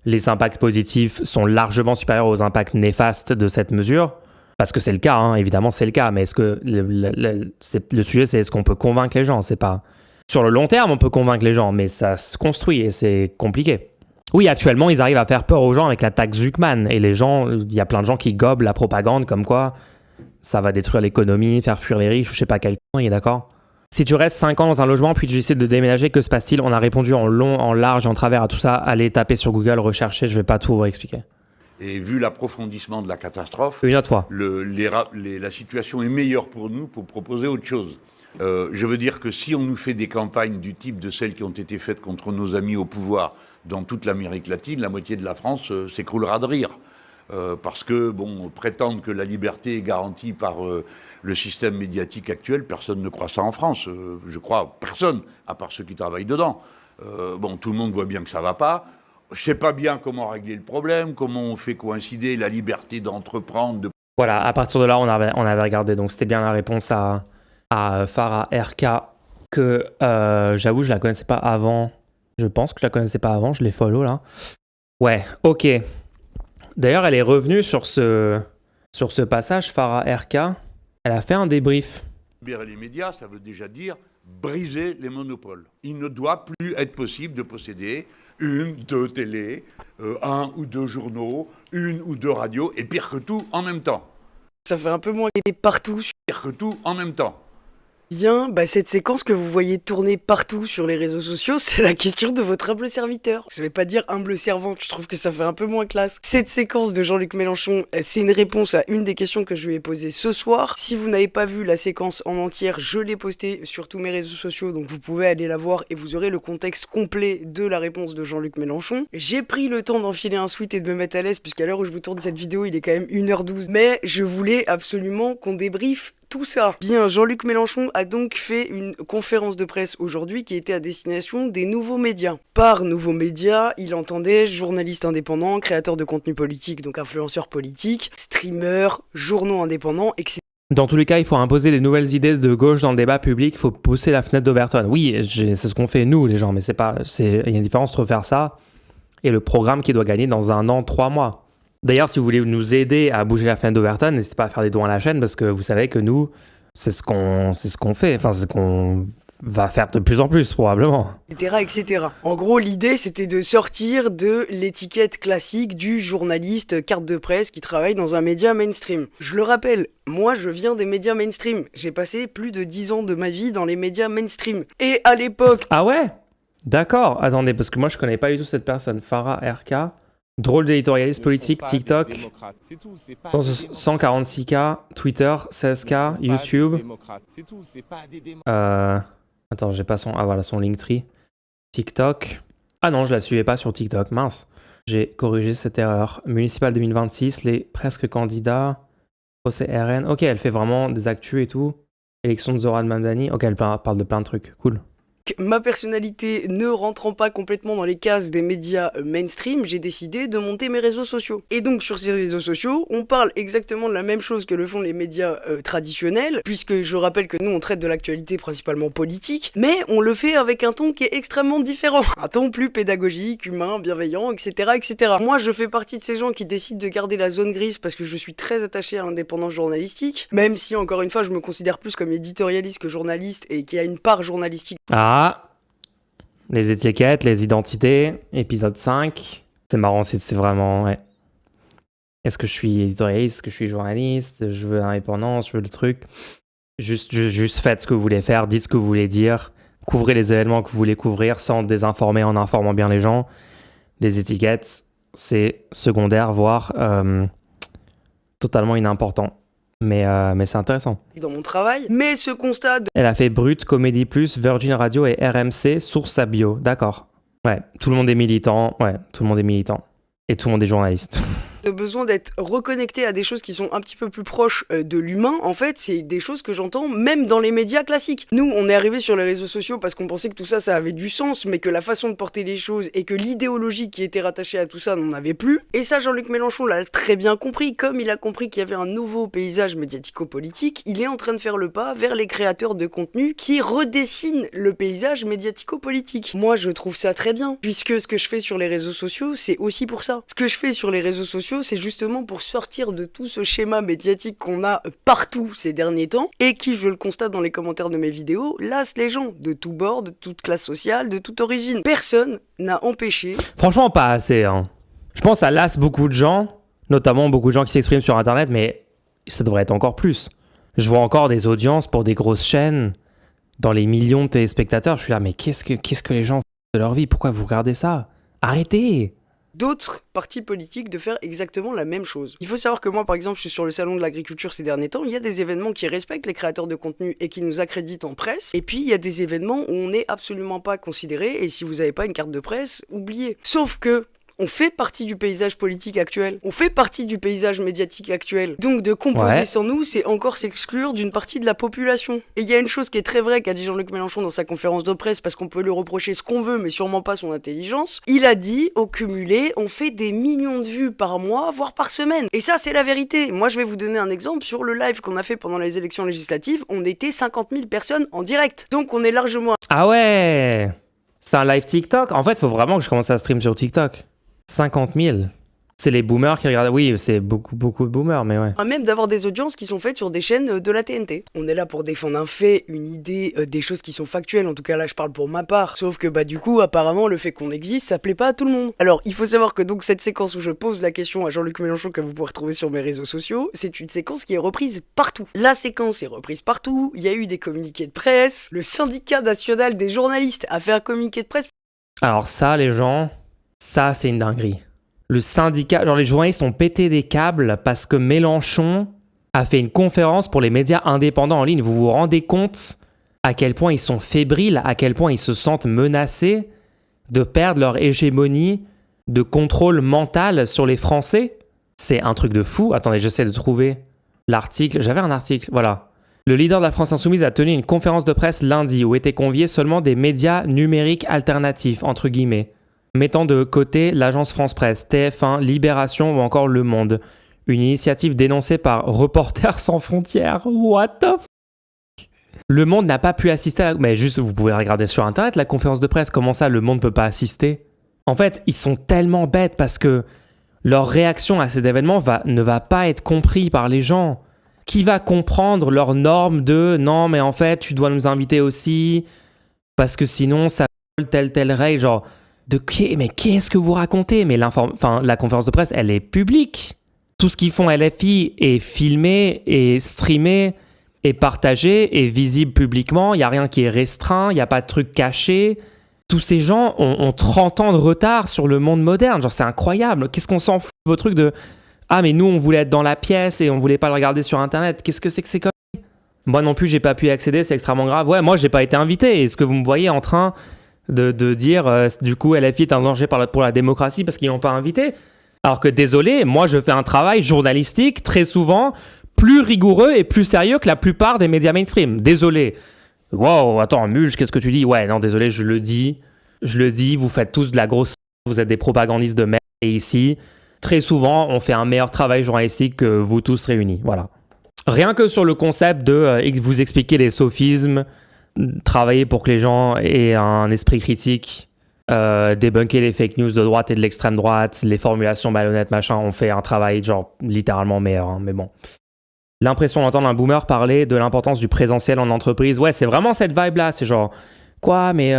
Speaker 1: les impacts positifs sont largement supérieurs aux impacts néfastes de cette mesure? Parce que c'est le cas, évidemment, c'est le cas. Mais est-ce que le sujet, c'est est-ce qu'on peut convaincre les gens? C'est pas... Sur le long terme, on peut convaincre les gens, mais ça se construit et c'est compliqué. Oui, actuellement, ils arrivent à faire peur aux gens avec la taxe Zuckman. Et les gens, il y a plein de gens qui gobent la propagande comme quoi ça va détruire l'économie, faire fuir les riches, je sais pas quel temps, il est d'accord? Si tu restes 5 ans dans un logement, puis tu décides de déménager, que se passe-t-il? On a répondu en long, en large, en travers à tout ça. Allez taper sur Google, rechercher, je vais pas tout vous expliquer.
Speaker 2: Et vu l'approfondissement de la catastrophe,
Speaker 1: une autre fois.
Speaker 2: La situation est meilleure pour nous pour proposer autre chose. Je veux dire que si on nous fait des campagnes du type de celles qui ont été faites contre nos amis au pouvoir dans toute l'Amérique latine, la moitié de la France s'écroulera de rire. Parce que, prétendre que la liberté est garantie par le système médiatique actuel, personne ne croit ça en France. Je crois personne, à part ceux qui travaillent dedans. Tout le monde voit bien que ça ne va pas. Je ne sais pas bien comment régler le problème, comment on fait coïncider la liberté d'entreprendre.
Speaker 1: Voilà, à partir de là, on avait regardé. Donc, c'était bien la réponse à Farah RK, que j'avoue, je la connaissais pas avant. Je pense que je la connaissais pas avant, je l'ai follow là. Ouais, ok. D'ailleurs, elle est revenue sur ce passage, Farah RK. Elle a fait un débrief.
Speaker 2: Libérer les médias, ça veut déjà dire briser les monopoles. Il ne doit plus être possible de posséder 1, 2 télés, 1 ou 2 journaux, 1 ou 2 radios, et pire que tout, en même temps.
Speaker 7: Ça fait un peu moins partout.
Speaker 2: Pire que tout, en même temps.
Speaker 7: Bien, cette séquence que vous voyez tourner partout sur les réseaux sociaux, c'est la question de votre humble serviteur. Je vais pas dire humble servante, je trouve que ça fait un peu moins classe. Cette séquence de Jean-Luc Mélenchon, c'est une réponse à une des questions que je lui ai posées ce soir. Si vous n'avez pas vu la séquence en entière, je l'ai postée sur tous mes réseaux sociaux, donc vous pouvez aller la voir et vous aurez le contexte complet de la réponse de Jean-Luc Mélenchon. J'ai pris le temps d'enfiler un sweat et de me mettre à l'aise, puisqu'à l'heure où je vous tourne cette vidéo, il est quand même 1h12. Mais je voulais absolument qu'on débriefe tout ça. Bien, Jean-Luc Mélenchon a donc fait une conférence de presse aujourd'hui qui était à destination des nouveaux médias. Par nouveaux médias, il entendait journalistes indépendants, créateurs de contenu politique, donc influenceurs politiques, streamers, journaux indépendants, etc.
Speaker 1: Dans tous les cas, il faut imposer des nouvelles idées de gauche dans le débat public, il faut pousser la fenêtre d'Overton. Oui, c'est ce qu'on fait nous, les gens, mais il y a une différence entre faire ça et le programme qui doit gagner dans 1 an, 3 mois. D'ailleurs, si vous voulez nous aider à bouger la fenêtre d'Overton, n'hésitez pas à faire des dons à la chaîne parce que vous savez que nous, c'est ce qu'on fait. Enfin, c'est ce qu'on va faire de plus en plus, probablement.
Speaker 7: Etc. En gros, l'idée, c'était de sortir de l'étiquette classique du journaliste carte de presse qui travaille dans un média mainstream. Je le rappelle, moi, je viens des médias mainstream. J'ai passé plus de 10 ans de ma vie dans les médias mainstream. Et à l'époque...
Speaker 1: Ah ouais? D'accord. Attendez, parce que moi, je connais pas du tout cette personne. Farah RK, drôle d'éditorialiste politique, TikTok, 146K, Twitter, 16K, YouTube. Attends, j'ai pas son... Ah voilà, son Linktree. TikTok. Ah non, je la suivais pas sur TikTok, mince. J'ai corrigé cette erreur. Municipal 2026, les presque candidats, procès RN. Ok, elle fait vraiment des actus et tout. Élection de Zoran Mamdani. Ok, elle parle de plein de trucs, cool.
Speaker 7: Ma personnalité ne rentrant pas complètement dans les cases des médias mainstream, j'ai décidé de monter mes réseaux sociaux. Et donc sur ces réseaux sociaux, on parle exactement de la même chose que le font les médias traditionnels, puisque je rappelle que nous on traite de l'actualité principalement politique, mais on le fait avec un ton qui est extrêmement différent. Un ton plus pédagogique, humain, bienveillant, etc. etc. Moi je fais partie de ces gens qui décident de garder la zone grise parce que je suis très attaché à l'indépendance journalistique, même si encore une fois je me considère plus comme éditorialiste que journaliste et qu'il y a une part journalistique.
Speaker 1: Ah, les étiquettes, les identités, épisode 5. C'est marrant, c'est vraiment... Ouais. Est-ce que je suis éditorialiste? Est-ce que je suis journaliste? Je veux l'indépendance, je veux le truc. Juste faites ce que vous voulez faire, dites ce que vous voulez dire. Couvrez les événements que vous voulez couvrir sans désinformer en informant bien les gens. Les étiquettes, c'est secondaire, voire totalement inimportant. Mais c'est intéressant.
Speaker 7: Dans mon travail, mais ce constat
Speaker 1: Elle a fait Brut, Comédie Plus, Virgin Radio et RMC, source sa bio. D'accord. Ouais, tout le monde est militant. Ouais, tout le monde est militant. Et tout le monde est journaliste.
Speaker 7: de besoin d'être reconnecté à des choses qui sont un petit peu plus proches de l'humain, en fait, c'est des choses que j'entends même dans les médias classiques. Nous, on est arrivé sur les réseaux sociaux parce qu'on pensait que tout ça, ça avait du sens, mais que la façon de porter les choses et que l'idéologie qui était rattachée à tout ça n'en avait plus. Et ça, Jean-Luc Mélenchon l'a très bien compris. Comme il a compris qu'il y avait un nouveau paysage médiatico-politique, il est en train de faire le pas vers les créateurs de contenu qui redessinent le paysage médiatico-politique. Moi, je trouve ça très bien, puisque ce que je fais sur les réseaux sociaux, c'est aussi pour ça. Ce que je fais sur les réseaux sociaux, c'est justement pour sortir de tout ce schéma médiatique qu'on a partout ces derniers temps, et qui, je le constate dans les commentaires de mes vidéos, lasse les gens, de tous bords, de toute classe sociale, de toute origine. Personne n'a empêché...
Speaker 1: Franchement, pas assez, hein. Je pense que ça lasse beaucoup de gens, notamment beaucoup de gens qui s'expriment sur Internet, mais ça devrait être encore plus. Je vois encore des audiences pour des grosses chaînes, dans les millions de téléspectateurs. Je suis là, mais qu'est-ce que les gens font de leur vie? Pourquoi vous regardez ça? Arrêtez!
Speaker 7: D'autres partis politiques de faire exactement la même chose. Il faut savoir que moi, par exemple, je suis sur le salon de l'agriculture ces derniers temps, il y a des événements qui respectent les créateurs de contenu et qui nous accréditent en presse, et puis il y a des événements où on n'est absolument pas considéré, et si vous n'avez pas une carte de presse, oubliez. Sauf que on fait partie du paysage politique actuel, on fait partie du paysage médiatique actuel. Donc de composer sans nous, c'est encore s'exclure d'une partie de la population. Et il y a une chose qui est très vraie qu'a dit Jean-Luc Mélenchon dans sa conférence de presse, parce qu'on peut lui reprocher ce qu'on veut, mais sûrement pas son intelligence. Il a dit, au cumulé, on fait des millions de vues par mois, voire par semaine. Et ça, c'est la vérité. Moi, je vais vous donner un exemple. Sur le live qu'on a fait pendant les élections législatives, on était 50 000 personnes en direct. Donc on est largement...
Speaker 1: Ah ouais! C'est un live TikTok? En fait, il faut vraiment que je commence à stream sur TikTok. 50 000. C'est les boomers qui regardent. Oui, c'est beaucoup de boomers, mais ouais.
Speaker 7: Même d'avoir des audiences qui sont faites sur des chaînes de la TNT. On est là pour défendre un fait, une idée, des choses qui sont factuelles. En tout cas, là, je parle pour ma part. Sauf que, du coup, apparemment, le fait qu'on existe, ça plaît pas à tout le monde. Alors, il faut savoir que donc cette séquence où je pose la question à Jean-Luc Mélenchon, que vous pourrez retrouver sur mes réseaux sociaux, c'est une séquence qui est reprise partout. La séquence est reprise partout. Il y a eu des communiqués de presse. Le syndicat national des journalistes a fait un communiqué de presse.
Speaker 1: Alors ça, les gens... Ça, c'est une dinguerie. Le syndicat, genre les journalistes ont pété des câbles parce que Mélenchon a fait une conférence pour les médias indépendants en ligne. Vous vous rendez compte à quel point ils sont fébriles, à quel point ils se sentent menacés de perdre leur hégémonie de contrôle mental sur les Français? C'est un truc de fou. Attendez, j'essaie de trouver l'article. J'avais un article, voilà. Le leader de la France Insoumise a tenu une conférence de presse lundi où étaient conviés seulement des médias numériques alternatifs, entre guillemets, mettant de côté l'agence France Presse, TF1, Libération ou encore Le Monde. Une initiative dénoncée par Reporters sans frontières. What the f***? Le Monde n'a pas pu assister à la... Mais juste, vous pouvez regarder sur Internet la conférence de presse. Comment ça, Le Monde ne peut pas assister? En fait, ils sont tellement bêtes parce que leur réaction à cet événement ne va pas être compris par les gens. Qui va comprendre leurs normes de « Non, mais en fait, tu dois nous inviter aussi », parce que sinon ça vole telle règle, genre mais qu'est-ce que vous racontez? Mais la conférence de presse, elle est publique. Tout ce qu'ils font LFI est filmé, est streamé, est partagé, est visible publiquement. Il n'y a rien qui est restreint, il n'y a pas de truc caché. Tous ces gens ont 30 ans de retard sur le monde moderne. Genre, c'est incroyable. Qu'est-ce qu'on s'en fout de vos trucs de « Ah, mais nous, on voulait être dans la pièce et on voulait pas le regarder sur Internet. » Qu'est-ce que c'est que ces conneries? Moi non plus, j'ai pas pu y accéder, c'est extrêmement grave. Ouais, moi, j'ai pas été invité. Est-ce que vous me voyez en train de dire du coup, LFI est un danger pour la démocratie parce qu'ils l'ont pas invité? Alors que désolé, moi, je fais un travail journalistique très souvent plus rigoureux et plus sérieux que la plupart des médias mainstream. Désolé. Wow, attends, Mulch, qu'est-ce que tu dis? Ouais, non, désolé, je le dis, vous faites tous de la grosse... Vous êtes des propagandistes de merde. Et ici, très souvent, on fait un meilleur travail journalistique que vous tous réunis. Voilà. Rien que sur le concept de vous expliquer les sophismes, travailler pour que les gens aient un esprit critique, débunker les fake news de droite et de l'extrême droite, les formulations malhonnêtes, machin, on fait un travail genre littéralement meilleur, hein, mais bon. L'impression d'entendre un boomer parler de l'importance du présentiel en entreprise. Ouais, c'est vraiment cette vibe-là. C'est genre, quoi, mais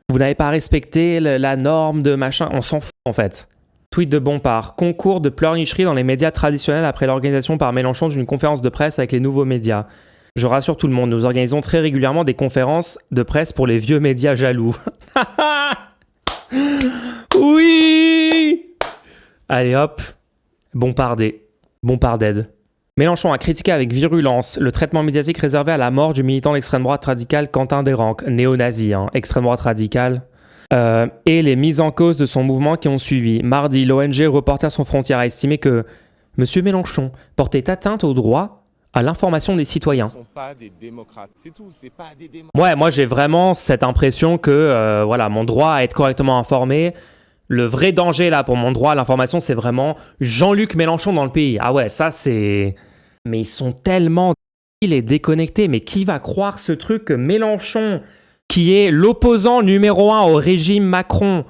Speaker 1: vous n'avez pas respecté la norme de machin. On s'en fout, en fait. Tweet de Bompard. Concours de pleurnicherie dans les médias traditionnels après l'organisation par Mélenchon d'une conférence de presse avec les nouveaux médias. Je rassure tout le monde, nous organisons très régulièrement des conférences de presse pour les vieux médias jaloux. Oui! Allez hop, Bomparded. Mélenchon a critiqué avec virulence le traitement médiatique réservé à la mort du militant d'extrême droite radicale Quentin Desranques, néo-nazi, extrême droite radicale, et les mises en cause de son mouvement qui ont suivi. Mardi, l'ONG Reporters sans frontières a estimé que M. Mélenchon portait atteinte au droit à l'information des citoyens. Ils sont pas des démocrates, c'est tout, c'est pas des démocrates. Ouais, moi j'ai vraiment cette impression que mon droit à être correctement informé, le vrai danger là pour mon droit à l'information, c'est vraiment Jean-Luc Mélenchon dans le pays. Ah ouais, ça c'est... Mais ils sont tellement déconnectés. Mais qui va croire ce truc que Mélenchon, qui est l'opposant numéro 1 au régime Macron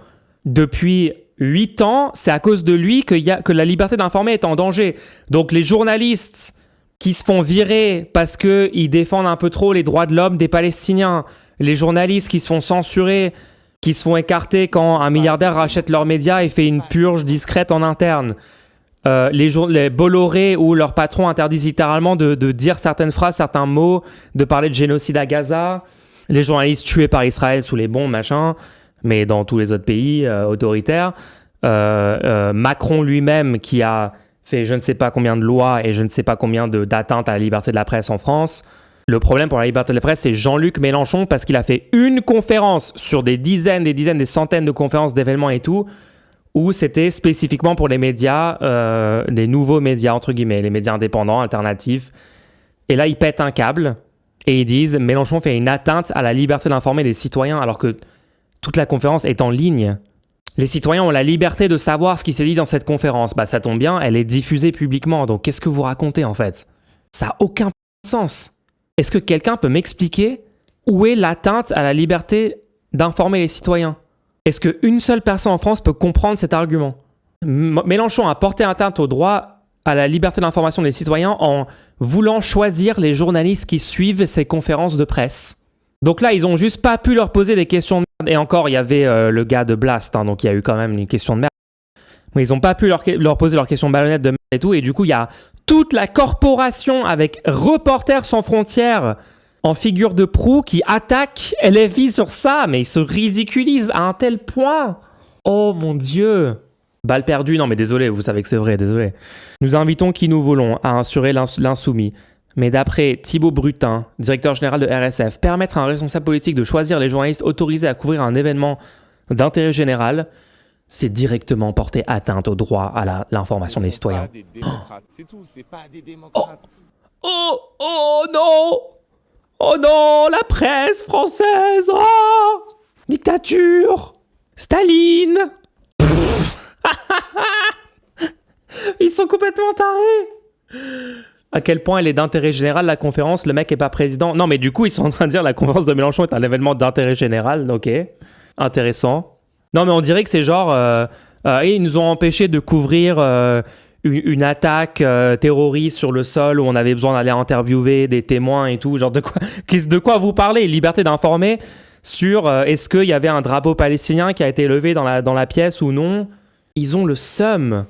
Speaker 1: depuis 8 ans, c'est à cause de lui que la liberté d'informer est en danger. Donc les journalistes qui se font virer parce qu'ils défendent un peu trop les droits de l'homme des Palestiniens, les journalistes qui se font censurer, qui se font écarter quand un milliardaire rachète leurs médias et fait une purge discrète en interne, les Bolloré où leurs patrons interdisent littéralement de dire certaines phrases, certains mots, de parler de génocide à Gaza, les journalistes tués par Israël sous les bombes, machin, mais dans tous les autres pays autoritaires, Macron lui-même qui a fait je ne sais pas combien de lois et je ne sais pas combien d'atteintes à la liberté de la presse en France. Le problème pour la liberté de la presse, c'est Jean-Luc Mélenchon parce qu'il a fait une conférence sur des dizaines, des centaines de conférences, d'événements et tout, où c'était spécifiquement pour les médias, des nouveaux médias, entre guillemets, les médias indépendants, alternatifs. Et là, ils pètent un câble et ils disent Mélenchon fait une atteinte à la liberté d'informer des citoyens alors que toute la conférence est en ligne. Les citoyens ont la liberté de savoir ce qui s'est dit dans cette conférence. Bah, ça tombe bien, elle est diffusée publiquement. Donc, qu'est-ce que vous racontez, en fait? Ça n'a aucun sens. Est-ce que quelqu'un peut m'expliquer où est l'atteinte à la liberté d'informer les citoyens? Est-ce qu'une seule personne en France peut comprendre cet argument? Mélenchon a porté atteinte au droit à la liberté d'information des citoyens en voulant choisir les journalistes qui suivent ces conférences de presse. Donc là, ils n'ont juste pas pu leur poser des questions de merde. Et encore, il y avait le gars de Blast, donc il y a eu quand même une question de merde. Mais ils n'ont pas pu leur poser leurs questions malhonnêtes de merde et tout. Et du coup, il y a toute la corporation avec Reporters sans frontières en figure de proue qui attaque LFI sur ça. Mais ils se ridiculisent à un tel point. Oh mon Dieu. Balle perdue, non mais désolé, vous savez que c'est vrai, désolé. Nous invitons qui nous voulons à assurer l'insoumis. Mais d'après Thibaut Brutin, directeur général de RSF, permettre à un responsable politique de choisir les journalistes autorisés à couvrir un événement d'intérêt général, c'est directement porter atteinte au droit à l'information des citoyens. Des démocrates, c'est tout, c'est pas des démocrates. Oh non! Oh non, la presse française! Oh! Dictature! Staline! Ils sont complètement tarés! À quel point elle est d'intérêt général, la conférence, le mec est pas président. Non, mais du coup, ils sont en train de dire que la conférence de Mélenchon est un événement d'intérêt général. Ok, intéressant. Non, mais on dirait que c'est genre... ils nous ont empêchés de couvrir une attaque terroriste sur le sol où on avait besoin d'aller interviewer des témoins et tout. Genre, de quoi vous parlez? Liberté d'informer, sur est-ce qu'il y avait un drapeau palestinien qui a été levé dans la pièce ou non. Ils ont le seum.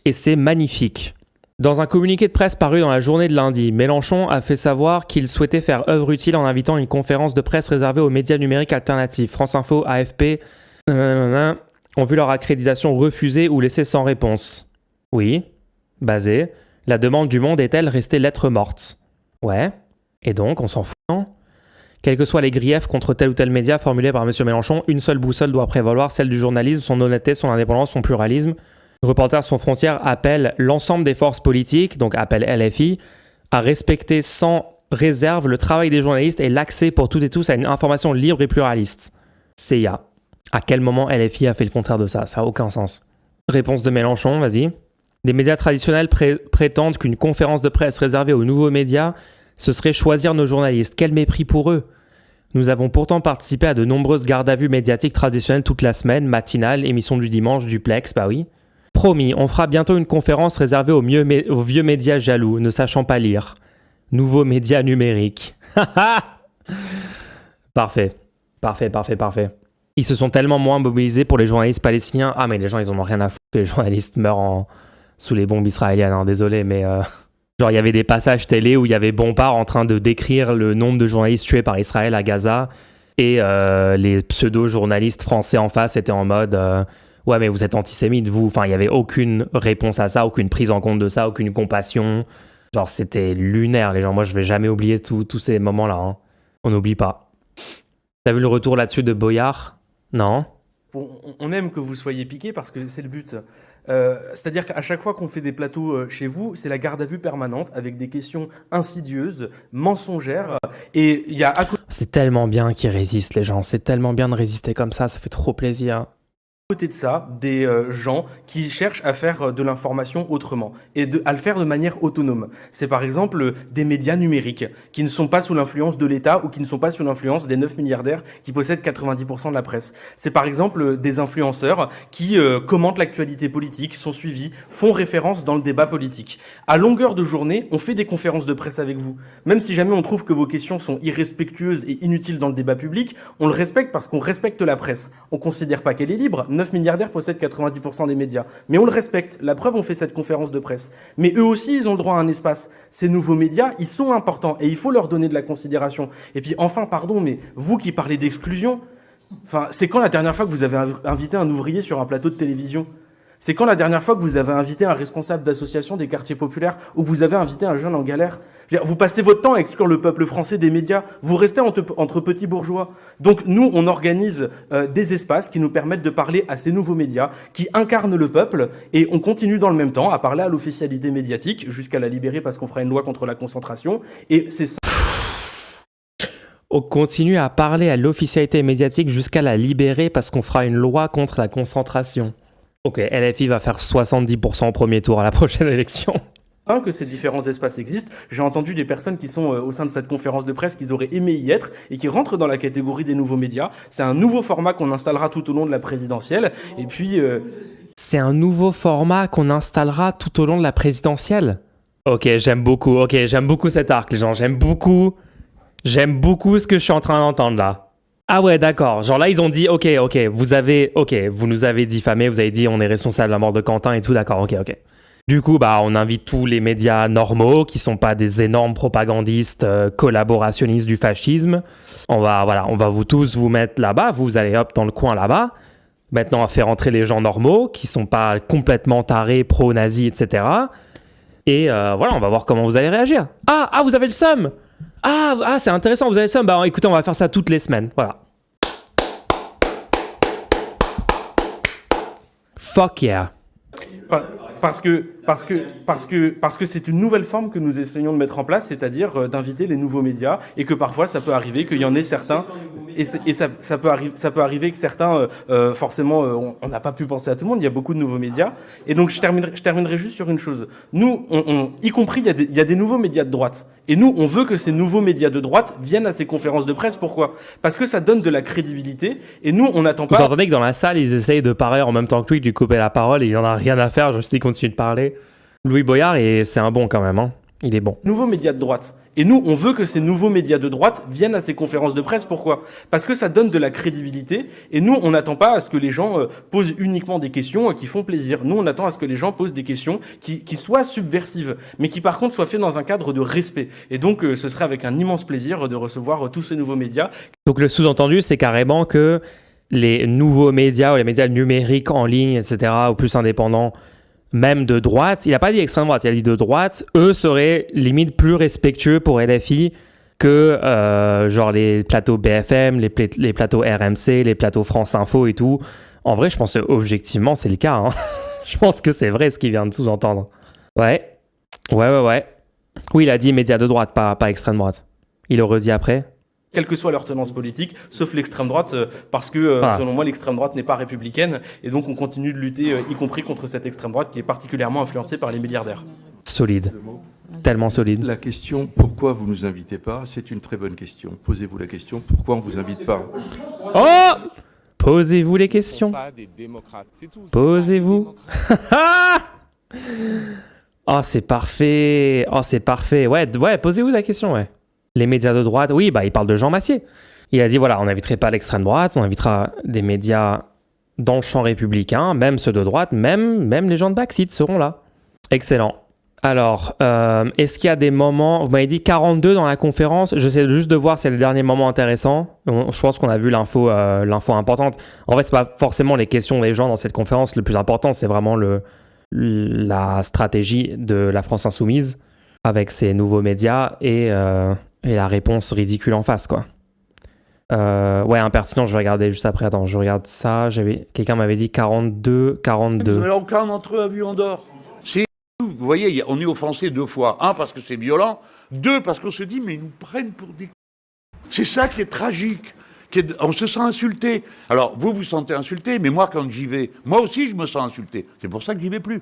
Speaker 1: Et c'est magnifique. Dans un communiqué de presse paru dans la journée de lundi, Mélenchon a fait savoir qu'il souhaitait faire œuvre utile en invitant une conférence de presse réservée aux médias numériques alternatifs. France Info, AFP, ont vu leur accréditation refusée ou laissée sans réponse. Oui, basé. La demande du Monde est-elle restée lettre morte? Ouais. Et donc, on s'en fout, non? Quels que soient les griefs contre tel ou tel média formulés par M. Mélenchon, une seule boussole doit prévaloir, celle du journalisme, son honnêteté, son indépendance, son pluralisme. Reporters sans frontières appelle l'ensemble des forces politiques, donc appelle LFI, à respecter sans réserve le travail des journalistes et l'accès pour toutes et tous à une information libre et pluraliste. CIA. À quel moment LFI a fait le contraire de ça? Ça n'a aucun sens. Réponse de Mélenchon, vas-y. Des médias traditionnels prétendent qu'une conférence de presse réservée aux nouveaux médias, ce serait choisir nos journalistes. Quel mépris pour eux! Nous avons pourtant participé à de nombreuses gardes à vue médiatiques traditionnelles toute la semaine, matinales, émissions du dimanche, duplex, bah oui. Promis, on fera bientôt une conférence réservée aux vieux médias jaloux, ne sachant pas lire. Nouveaux médias numériques. Parfait. Ils se sont tellement moins mobilisés pour les journalistes palestiniens. Ah mais les gens, ils en ont rien à foutre que les journalistes meurent sous les bombes israéliennes, hein, désolé, mais... Genre, il y avait des passages télé où il y avait Bompard en train de décrire le nombre de journalistes tués par Israël à Gaza, et les pseudo-journalistes français en face étaient en mode... Ouais, mais vous êtes antisémite, vous. Enfin, il n'y avait aucune réponse à ça, aucune prise en compte de ça, aucune compassion. Genre, c'était lunaire, les gens. Moi, je vais jamais oublier tous ces moments-là. Hein. On n'oublie pas. T'as vu le retour là-dessus de Boyard? Non?
Speaker 8: Bon, on aime que vous soyez piqués parce que c'est le but. C'est-à-dire qu'à chaque fois qu'on fait des plateaux chez vous, c'est la garde à vue permanente avec des questions insidieuses, mensongères. Et il y a...
Speaker 1: C'est tellement bien qu'ils résistent, les gens. C'est tellement bien de résister comme ça fait trop plaisir.
Speaker 8: Côté de ça, des gens qui cherchent à faire de l'information autrement et à le faire de manière autonome. C'est par exemple des médias numériques qui ne sont pas sous l'influence de l'État ou qui ne sont pas sous l'influence des 9 milliardaires qui possèdent 90% de la presse. C'est par exemple des influenceurs qui commentent l'actualité politique, sont suivis, font référence dans le débat politique. À longueur de journée, on fait des conférences de presse avec vous. Même si jamais on trouve que vos questions sont irrespectueuses et inutiles dans le débat public, on le respecte parce qu'on respecte la presse. On considère pas qu'elle est libre. 9 milliardaires possèdent 90% des médias. Mais on le respecte. La preuve, on fait cette conférence de presse. Mais eux aussi, ils ont le droit à un espace. Ces nouveaux médias, ils sont importants et il faut leur donner de la considération. Et puis, enfin, pardon, mais vous qui parlez d'exclusion, c'est quand la dernière fois que vous avez invité un ouvrier sur un plateau de télévision ? C'est quand la dernière fois que vous avez invité un responsable d'association des quartiers populaires ou que vous avez invité un jeune en galère? Vous passez votre temps à exclure le peuple français des médias. Vous restez entre petits bourgeois. Donc nous, on organise des espaces qui nous permettent de parler à ces nouveaux médias qui incarnent le peuple et on continue dans le même temps à parler à l'officialité médiatique jusqu'à la libérer parce qu'on fera une loi contre la concentration. Et c'est ça.
Speaker 1: On continue à parler à l'officialité médiatique jusqu'à la libérer parce qu'on fera une loi contre la concentration. Ok, LFI va faire 70% au premier tour à la prochaine élection.
Speaker 8: Que ces différents espaces existent. J'ai entendu des personnes qui sont au sein de cette conférence de presse qu'ils auraient aimé y être et qui rentrent dans la catégorie des nouveaux médias. C'est un nouveau format qu'on installera tout au long de la présidentielle. Et puis...
Speaker 1: C'est un nouveau format qu'on installera tout au long de la présidentielle? Ok, j'aime beaucoup cet arc, les gens. J'aime beaucoup ce que je suis en train d'entendre là. Ah ouais, d'accord. Genre là, ils ont dit, ok, vous nous avez diffamé, vous avez dit on est responsable de la mort de Quentin et tout, d'accord, ok. Du coup, on invite tous les médias normaux qui sont pas des énormes propagandistes, collaborationnistes du fascisme. On va vous mettre là-bas, vous allez hop dans le coin là-bas. Maintenant, on va faire entrer les gens normaux qui sont pas complètement tarés, pro-nazis, etc. Et on va voir comment vous allez réagir. Ah, vous avez le seum! Ah, c'est intéressant, vous avez le seum. Écoutez, on va faire ça toutes les semaines. Voilà. Fuck yeah.
Speaker 8: Parce que c'est une nouvelle forme que nous essayons de mettre en place, c'est-à-dire d'inviter les nouveaux médias et que parfois ça peut arriver qu'il y en ait certains et ça peut arriver que certains forcément on n'a pas pu penser à tout le monde, il y a beaucoup de nouveaux médias et donc je terminerai juste sur une chose. Nous y compris il y a des nouveaux médias de droite et nous on veut que ces nouveaux médias de droite viennent à ces conférences de presse. Pourquoi? Parce que ça donne de la crédibilité et nous on n'attend pas.
Speaker 1: Vous entendez que dans la salle ils essayent de parler en même temps que lui, de lui couper la parole et il en a rien à faire, juste il continue de parler. Louis Boyard, c'est un bon quand même, hein. Il est bon.
Speaker 8: Nouveaux médias de droite. Et nous, on veut que ces nouveaux médias de droite viennent à ces conférences de presse. Pourquoi ? Parce que ça donne de la crédibilité. Et nous, on n'attend pas à ce que les gens posent uniquement des questions qui font plaisir. Nous, on attend à ce que les gens posent des questions qui soient subversives, mais qui par contre soient faites dans un cadre de respect. Et donc, ce serait avec un immense plaisir de recevoir tous ces nouveaux médias.
Speaker 1: Donc le sous-entendu, c'est carrément que les nouveaux médias ou les médias numériques en ligne, etc., ou plus indépendants, même de droite, il n'a pas dit extrême droite, il a dit de droite, eux seraient limite plus respectueux pour LFI que genre les plateaux BFM, les plateaux RMC, les plateaux France Info et tout. En vrai, je pense que objectivement, c'est le cas. Hein. Je pense que c'est vrai ce qu'il vient de sous-entendre. Ouais. Oui, il a dit médias de droite, pas extrême droite. Il le redit après.
Speaker 8: Quelle que soit leur tenance politique, sauf l'extrême droite, parce que, selon moi, l'extrême droite n'est pas républicaine, et donc on continue de lutter, y compris contre cette extrême droite qui est particulièrement influencée par les milliardaires.
Speaker 1: Solide. Tellement solide.
Speaker 9: La question « Pourquoi vous ne nous invitez pas ?» c'est une très bonne question. Posez-vous la question « Pourquoi on ne vous invite pas ?»
Speaker 1: Oh ! Posez-vous les questions. Posez-vous. Oh, c'est parfait. Ouais, posez-vous la question, ouais. Les médias de droite, oui, il parle de Jean Massier. Il a dit, voilà, on n'inviterait pas l'extrême droite, on invitera des médias dans le champ républicain, même ceux de droite, même les gens de Backseat seront là. Excellent. Alors, est-ce qu'il y a des moments... Vous m'avez dit 42 dans la conférence. J'essaie juste de voir s'il y a le dernier moment intéressant. Je pense qu'on a vu l'info importante. En fait, c'est pas forcément les questions des gens dans cette conférence. Le plus important, c'est vraiment la stratégie de la France Insoumise avec ses nouveaux médias et la réponse ridicule en face, quoi. Ouais, impertinent, je vais regarder juste après. Attends, je regarde ça. Quelqu'un m'avait dit 42.
Speaker 2: Aucun d'entre eux a vu Andorre. Vous voyez, on est offensé 2 fois. 1, parce que c'est violent. 2, parce qu'on se dit, mais ils nous prennent pour des... C'est ça qui est tragique. On se sent insulté. Alors, vous vous sentez insulté, mais moi, quand j'y vais, moi aussi, je me sens insulté. C'est pour ça que j'y vais plus.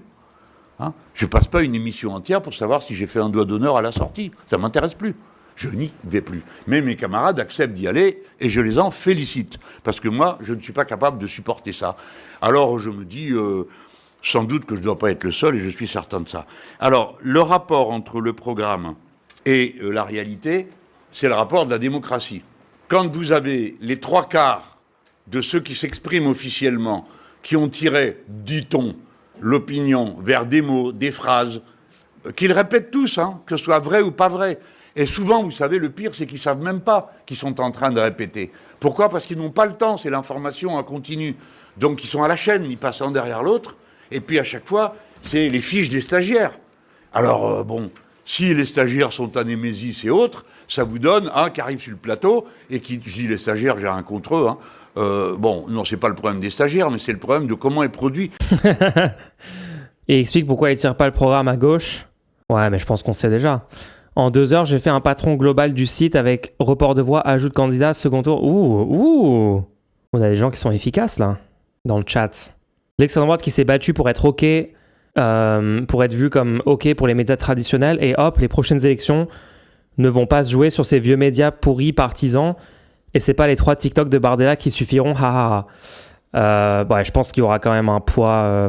Speaker 2: Hein, je ne passe pas une émission entière pour savoir si j'ai fait un doigt d'honneur à la sortie. Ça ne m'intéresse plus. Je n'y vais plus. Mais mes camarades acceptent d'y aller et je les en félicite. Parce que moi, je ne suis pas capable de supporter ça. Alors, je me dis... sans doute que je ne dois pas être le seul, et je suis certain de ça. Alors, le rapport entre le programme et la réalité, c'est le rapport de la démocratie. Quand vous avez les 3/4 de ceux qui s'expriment officiellement, qui ont tiré, dit-on, l'opinion vers des mots, des phrases, qu'ils répètent tous, que ce soit vrai ou pas vrai. Et souvent, vous savez, le pire, c'est qu'ils ne savent même pas qu'ils sont en train de répéter. Pourquoi ? Parce qu'ils n'ont pas le temps, c'est l'information en continu. Donc, ils sont à la chaîne, ils passent un derrière l'autre. Et puis, à chaque fois, c'est les fiches des stagiaires. Alors, si les stagiaires sont à Némésis et autres, ça vous donne un qui arrive sur le plateau et qui, je dis les stagiaires, j'ai rien contre eux. Non, c'est pas le problème des stagiaires, mais c'est le problème de comment est produit.
Speaker 1: Et explique pourquoi il tire pas le programme à gauche. Ouais, mais je pense qu'on sait déjà. En 2 heures, j'ai fait un patron global du site avec report de voix, ajout de candidat, second tour. Ouh. On a des gens qui sont efficaces, là, dans le chat. L'extrême droite qui s'est battue pour être OK, pour être vu comme OK pour les médias traditionnels, et hop, les prochaines élections ne vont pas se jouer sur ces vieux médias pourris partisans, et c'est pas les 3 TikTok de Bardella qui suffiront, je pense qu'il y aura quand même un poids,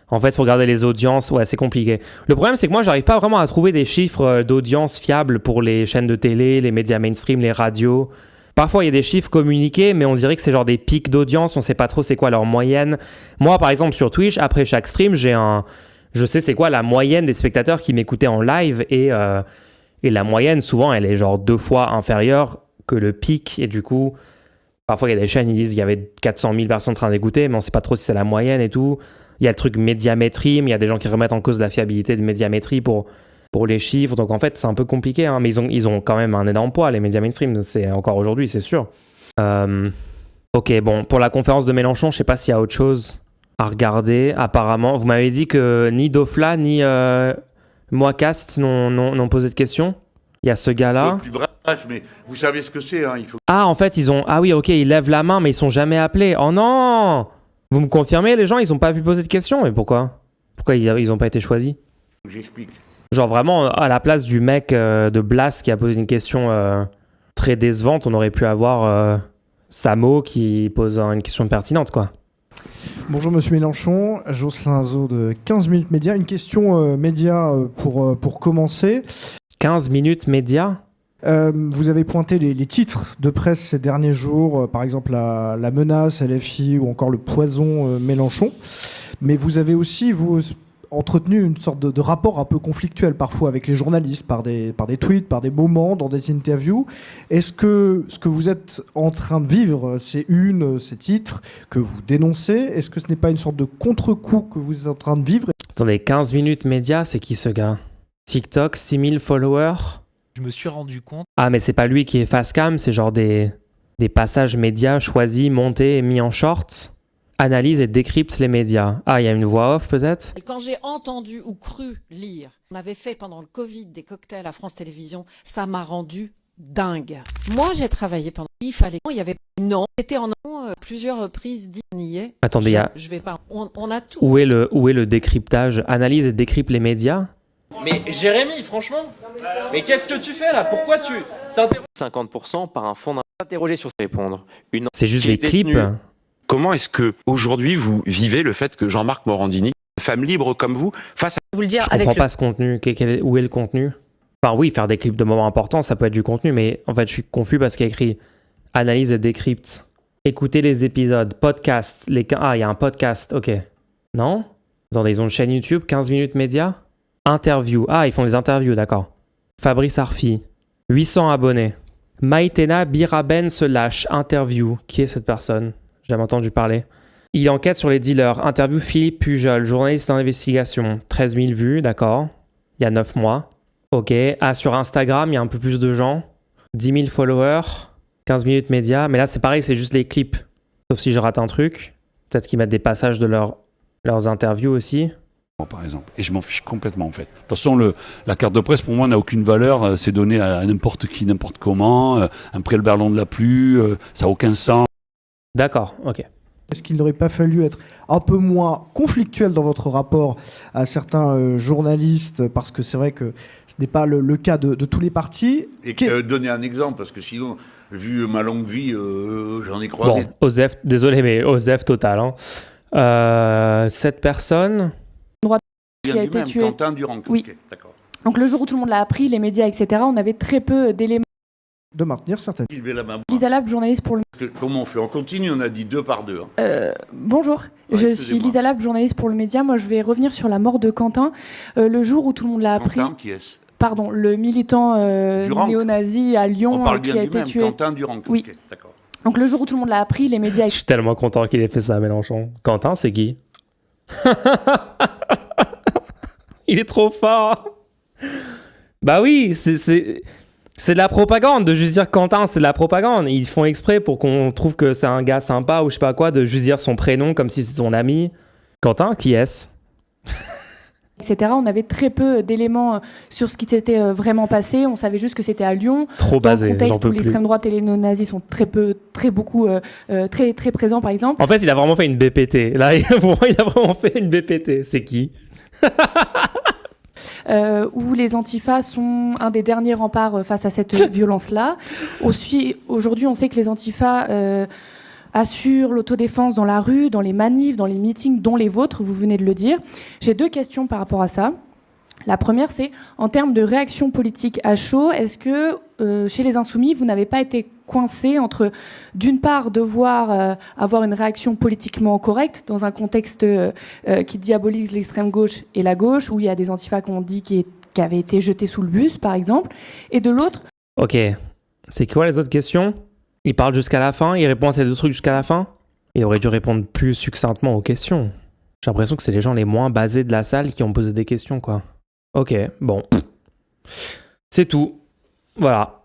Speaker 1: En fait, il faut regarder les audiences, ouais, c'est compliqué. Le problème, c'est que moi, j'arrive pas vraiment à trouver des chiffres d'audience fiables pour les chaînes de télé, les médias mainstream, les radios. Parfois, il y a des chiffres communiqués, mais on dirait que c'est genre des pics d'audience. On sait pas trop c'est quoi leur moyenne. Moi, par exemple, sur Twitch, après chaque stream, je sais c'est quoi la moyenne des spectateurs qui m'écoutaient en live. Et la moyenne, souvent, elle est genre 2 fois inférieure que le pic. Et du coup, parfois, il y a des chaînes qui disent qu'il y avait 400 000 personnes en train d'écouter, mais on sait pas trop si c'est la moyenne et tout. Il y a le truc médiamétrie, mais il y a des gens qui remettent en cause la fiabilité de médiamétrie pour les chiffres. Donc en fait, c'est un peu compliqué, mais ils ont quand même un énorme poids, les médias mainstream, c'est encore aujourd'hui, c'est sûr. Ok, pour la conférence de Mélenchon, je sais pas s'il y a autre chose à regarder. Apparemment, vous m'avez dit que ni Dofla, ni Moicast n'ont posé de questions. Il y a ce gars-là.
Speaker 2: Plus bref, mais vous savez ce que c'est, il faut...
Speaker 1: Ah, en fait, ils lèvent la main, mais ils sont jamais appelés. Oh non! Vous me confirmez, les gens, ils ont pas pu poser de questions, mais pourquoi ils ont pas été choisis?
Speaker 2: J'explique.
Speaker 1: Genre vraiment, à la place du mec de Blast qui a posé une question très décevante, on aurait pu avoir Samo qui pose une question pertinente, quoi.
Speaker 10: Bonjour Monsieur Mélenchon, Jocelyn Zo de 15 minutes média. Une question média pour commencer.
Speaker 1: 15 minutes média.
Speaker 10: Vous avez pointé les titres de presse ces derniers jours, par exemple la menace LFI ou encore le poison Mélenchon. Mais vous avez aussi, vous, entretenu une sorte de rapport un peu conflictuel parfois avec les journalistes, par des tweets, par des moments, dans des interviews. Est-ce que ce que vous êtes en train de vivre, ces titres que vous dénoncez, est-ce que ce n'est pas une sorte de contre-coup que vous êtes en train de vivre ?
Speaker 1: Attendez, 15 minutes média, c'est qui ce gars ? TikTok, 6000 followers.
Speaker 11: Je me suis rendu compte.
Speaker 1: Ah, mais c'est pas lui qui est face cam, c'est genre des passages médias choisis, montés et mis en shorts. Analyse et décrypte les médias. Ah, il y a une voix off peut-être ?
Speaker 12: Quand j'ai entendu ou cru lire, on avait fait pendant le Covid des cocktails à France Télévisions, ça m'a rendu dingue. Moi, j'ai travaillé pendant. Il y avait non, c'était en plusieurs reprises dit on y est.
Speaker 1: Attendez,
Speaker 12: je vais pas. On a tout.
Speaker 1: Où est le décryptage ? Analyse et décrypte les médias ?
Speaker 13: Mais Jérémy, franchement, mais qu'est-ce que tu fais là ? Pourquoi tu t'interroges
Speaker 14: 50% par un fonds d'interroger sur répondre.
Speaker 1: C'est juste des clips.
Speaker 15: Comment est-ce que aujourd'hui vous vivez le fait que Jean-Marc Morandini, femme libre comme vous, face à...
Speaker 1: Je comprends pas ce contenu. Où est le contenu ? Enfin oui, faire des clips de moments importants, ça peut être du contenu, mais en fait je suis confus parce qu'il y a écrit analyse et décrypte. Écoutez les épisodes, podcast. Ah, il y a un podcast, ok. Non ? Attendez, ils ont une chaîne YouTube, 15 minutes média ? Interview. Ah, ils font des interviews, d'accord. Fabrice Arfi, 800 abonnés. Maïtena Biraben se lâche, interview. Qui est cette personne ? J'ai jamais entendu parler. Il enquête sur les dealers. Interview Philippe Pujol, journaliste d'investigation. 13 000 vues, d'accord. Il y a 9 mois. Ok. Ah, sur Instagram, il y a un peu plus de gens. 10 000 followers. 15 minutes média. Mais là, c'est pareil, c'est juste les clips. Sauf si je rate un truc. Peut-être qu'ils mettent des passages de leurs interviews aussi.
Speaker 16: Par exemple. Et je m'en fiche complètement en fait. De toute façon, la carte de presse pour moi n'a aucune valeur. C'est donné à n'importe qui, n'importe comment. Après le ballon de la pluie, ça n'a aucun sens.
Speaker 1: D'accord, ok.
Speaker 10: Est-ce qu'il n'aurait pas fallu être un peu moins conflictuel dans votre rapport à certains journalistes, parce que c'est vrai que ce n'est pas le cas de tous les partis.
Speaker 2: Et donner un exemple, parce que sinon, vu ma longue vie, j'en ai croisé.
Speaker 1: Bon, Osef, désolé, mais Osef total. Hein. 7 personnes.
Speaker 5: Qui a été tué.
Speaker 2: Quentin Durand.
Speaker 5: Oui.
Speaker 2: Okay, d'accord.
Speaker 5: Donc le jour où tout le monde l'a appris, les médias, etc., on avait très peu d'éléments.
Speaker 10: De maintenir certaines.
Speaker 5: Lisa Lab, journaliste pour le...
Speaker 2: Comment on fait ? On continue, on a dit 2 par 2. Hein.
Speaker 5: Bonjour, je suis Lisa Lab, journaliste pour le média. Moi, je vais revenir sur la mort de Quentin. Le jour où tout le monde l'a appris...
Speaker 2: Quentin, qui est-ce ?
Speaker 5: Pardon, le militant néo-nazi à Lyon qui a été tué.
Speaker 2: Quentin Durand.
Speaker 5: Oui.
Speaker 2: Okay, d'accord.
Speaker 5: Donc le jour où tout le monde l'a appris, les médias...
Speaker 1: Je suis tellement content qu'il ait fait ça à Mélenchon. Quentin, c'est qui ? Il est trop fort. Bah oui, c'est de la propagande de juste dire Quentin, c'est de la propagande. Ils font exprès pour qu'on trouve que c'est un gars sympa ou je sais pas quoi, de juste dire son prénom comme si c'était son ami. Quentin, qui est-ce ?
Speaker 5: Etc. On avait très peu d'éléments sur ce qui s'était vraiment passé. On savait juste que c'était à Lyon.
Speaker 1: Trop basé,
Speaker 5: dans le contexte où l'extrême droite et les néo-nazis sont très présents, par exemple.
Speaker 1: En fait, il a vraiment fait une BPT. Là, pour moi, il a vraiment fait une BPT. C'est qui ?
Speaker 5: Où les antifas sont un des derniers remparts face à cette violence-là. Aujourd'hui, on sait que les antifas assurent l'autodéfense dans la rue, dans les manifs, dans les meetings, dont les vôtres, vous venez de le dire. J'ai 2 questions par rapport à ça. La première, c'est en termes de réaction politique à chaud, est-ce que chez les Insoumis, vous n'avez pas été coincé entre, d'une part, devoir avoir une réaction politiquement correcte dans un contexte qui diabolise l'extrême gauche et la gauche, où il y a des antifas qu'on dit qui avaient été jetés sous le bus, par exemple, et de l'autre...
Speaker 1: Ok, c'est quoi les autres questions ? Il parle jusqu'à la fin, il répond à ces 2 trucs jusqu'à la fin ? Il aurait dû répondre plus succinctement aux questions. J'ai l'impression que c'est les gens les moins basés de la salle qui ont posé des questions, quoi. Ok, bon. C'est tout. Voilà.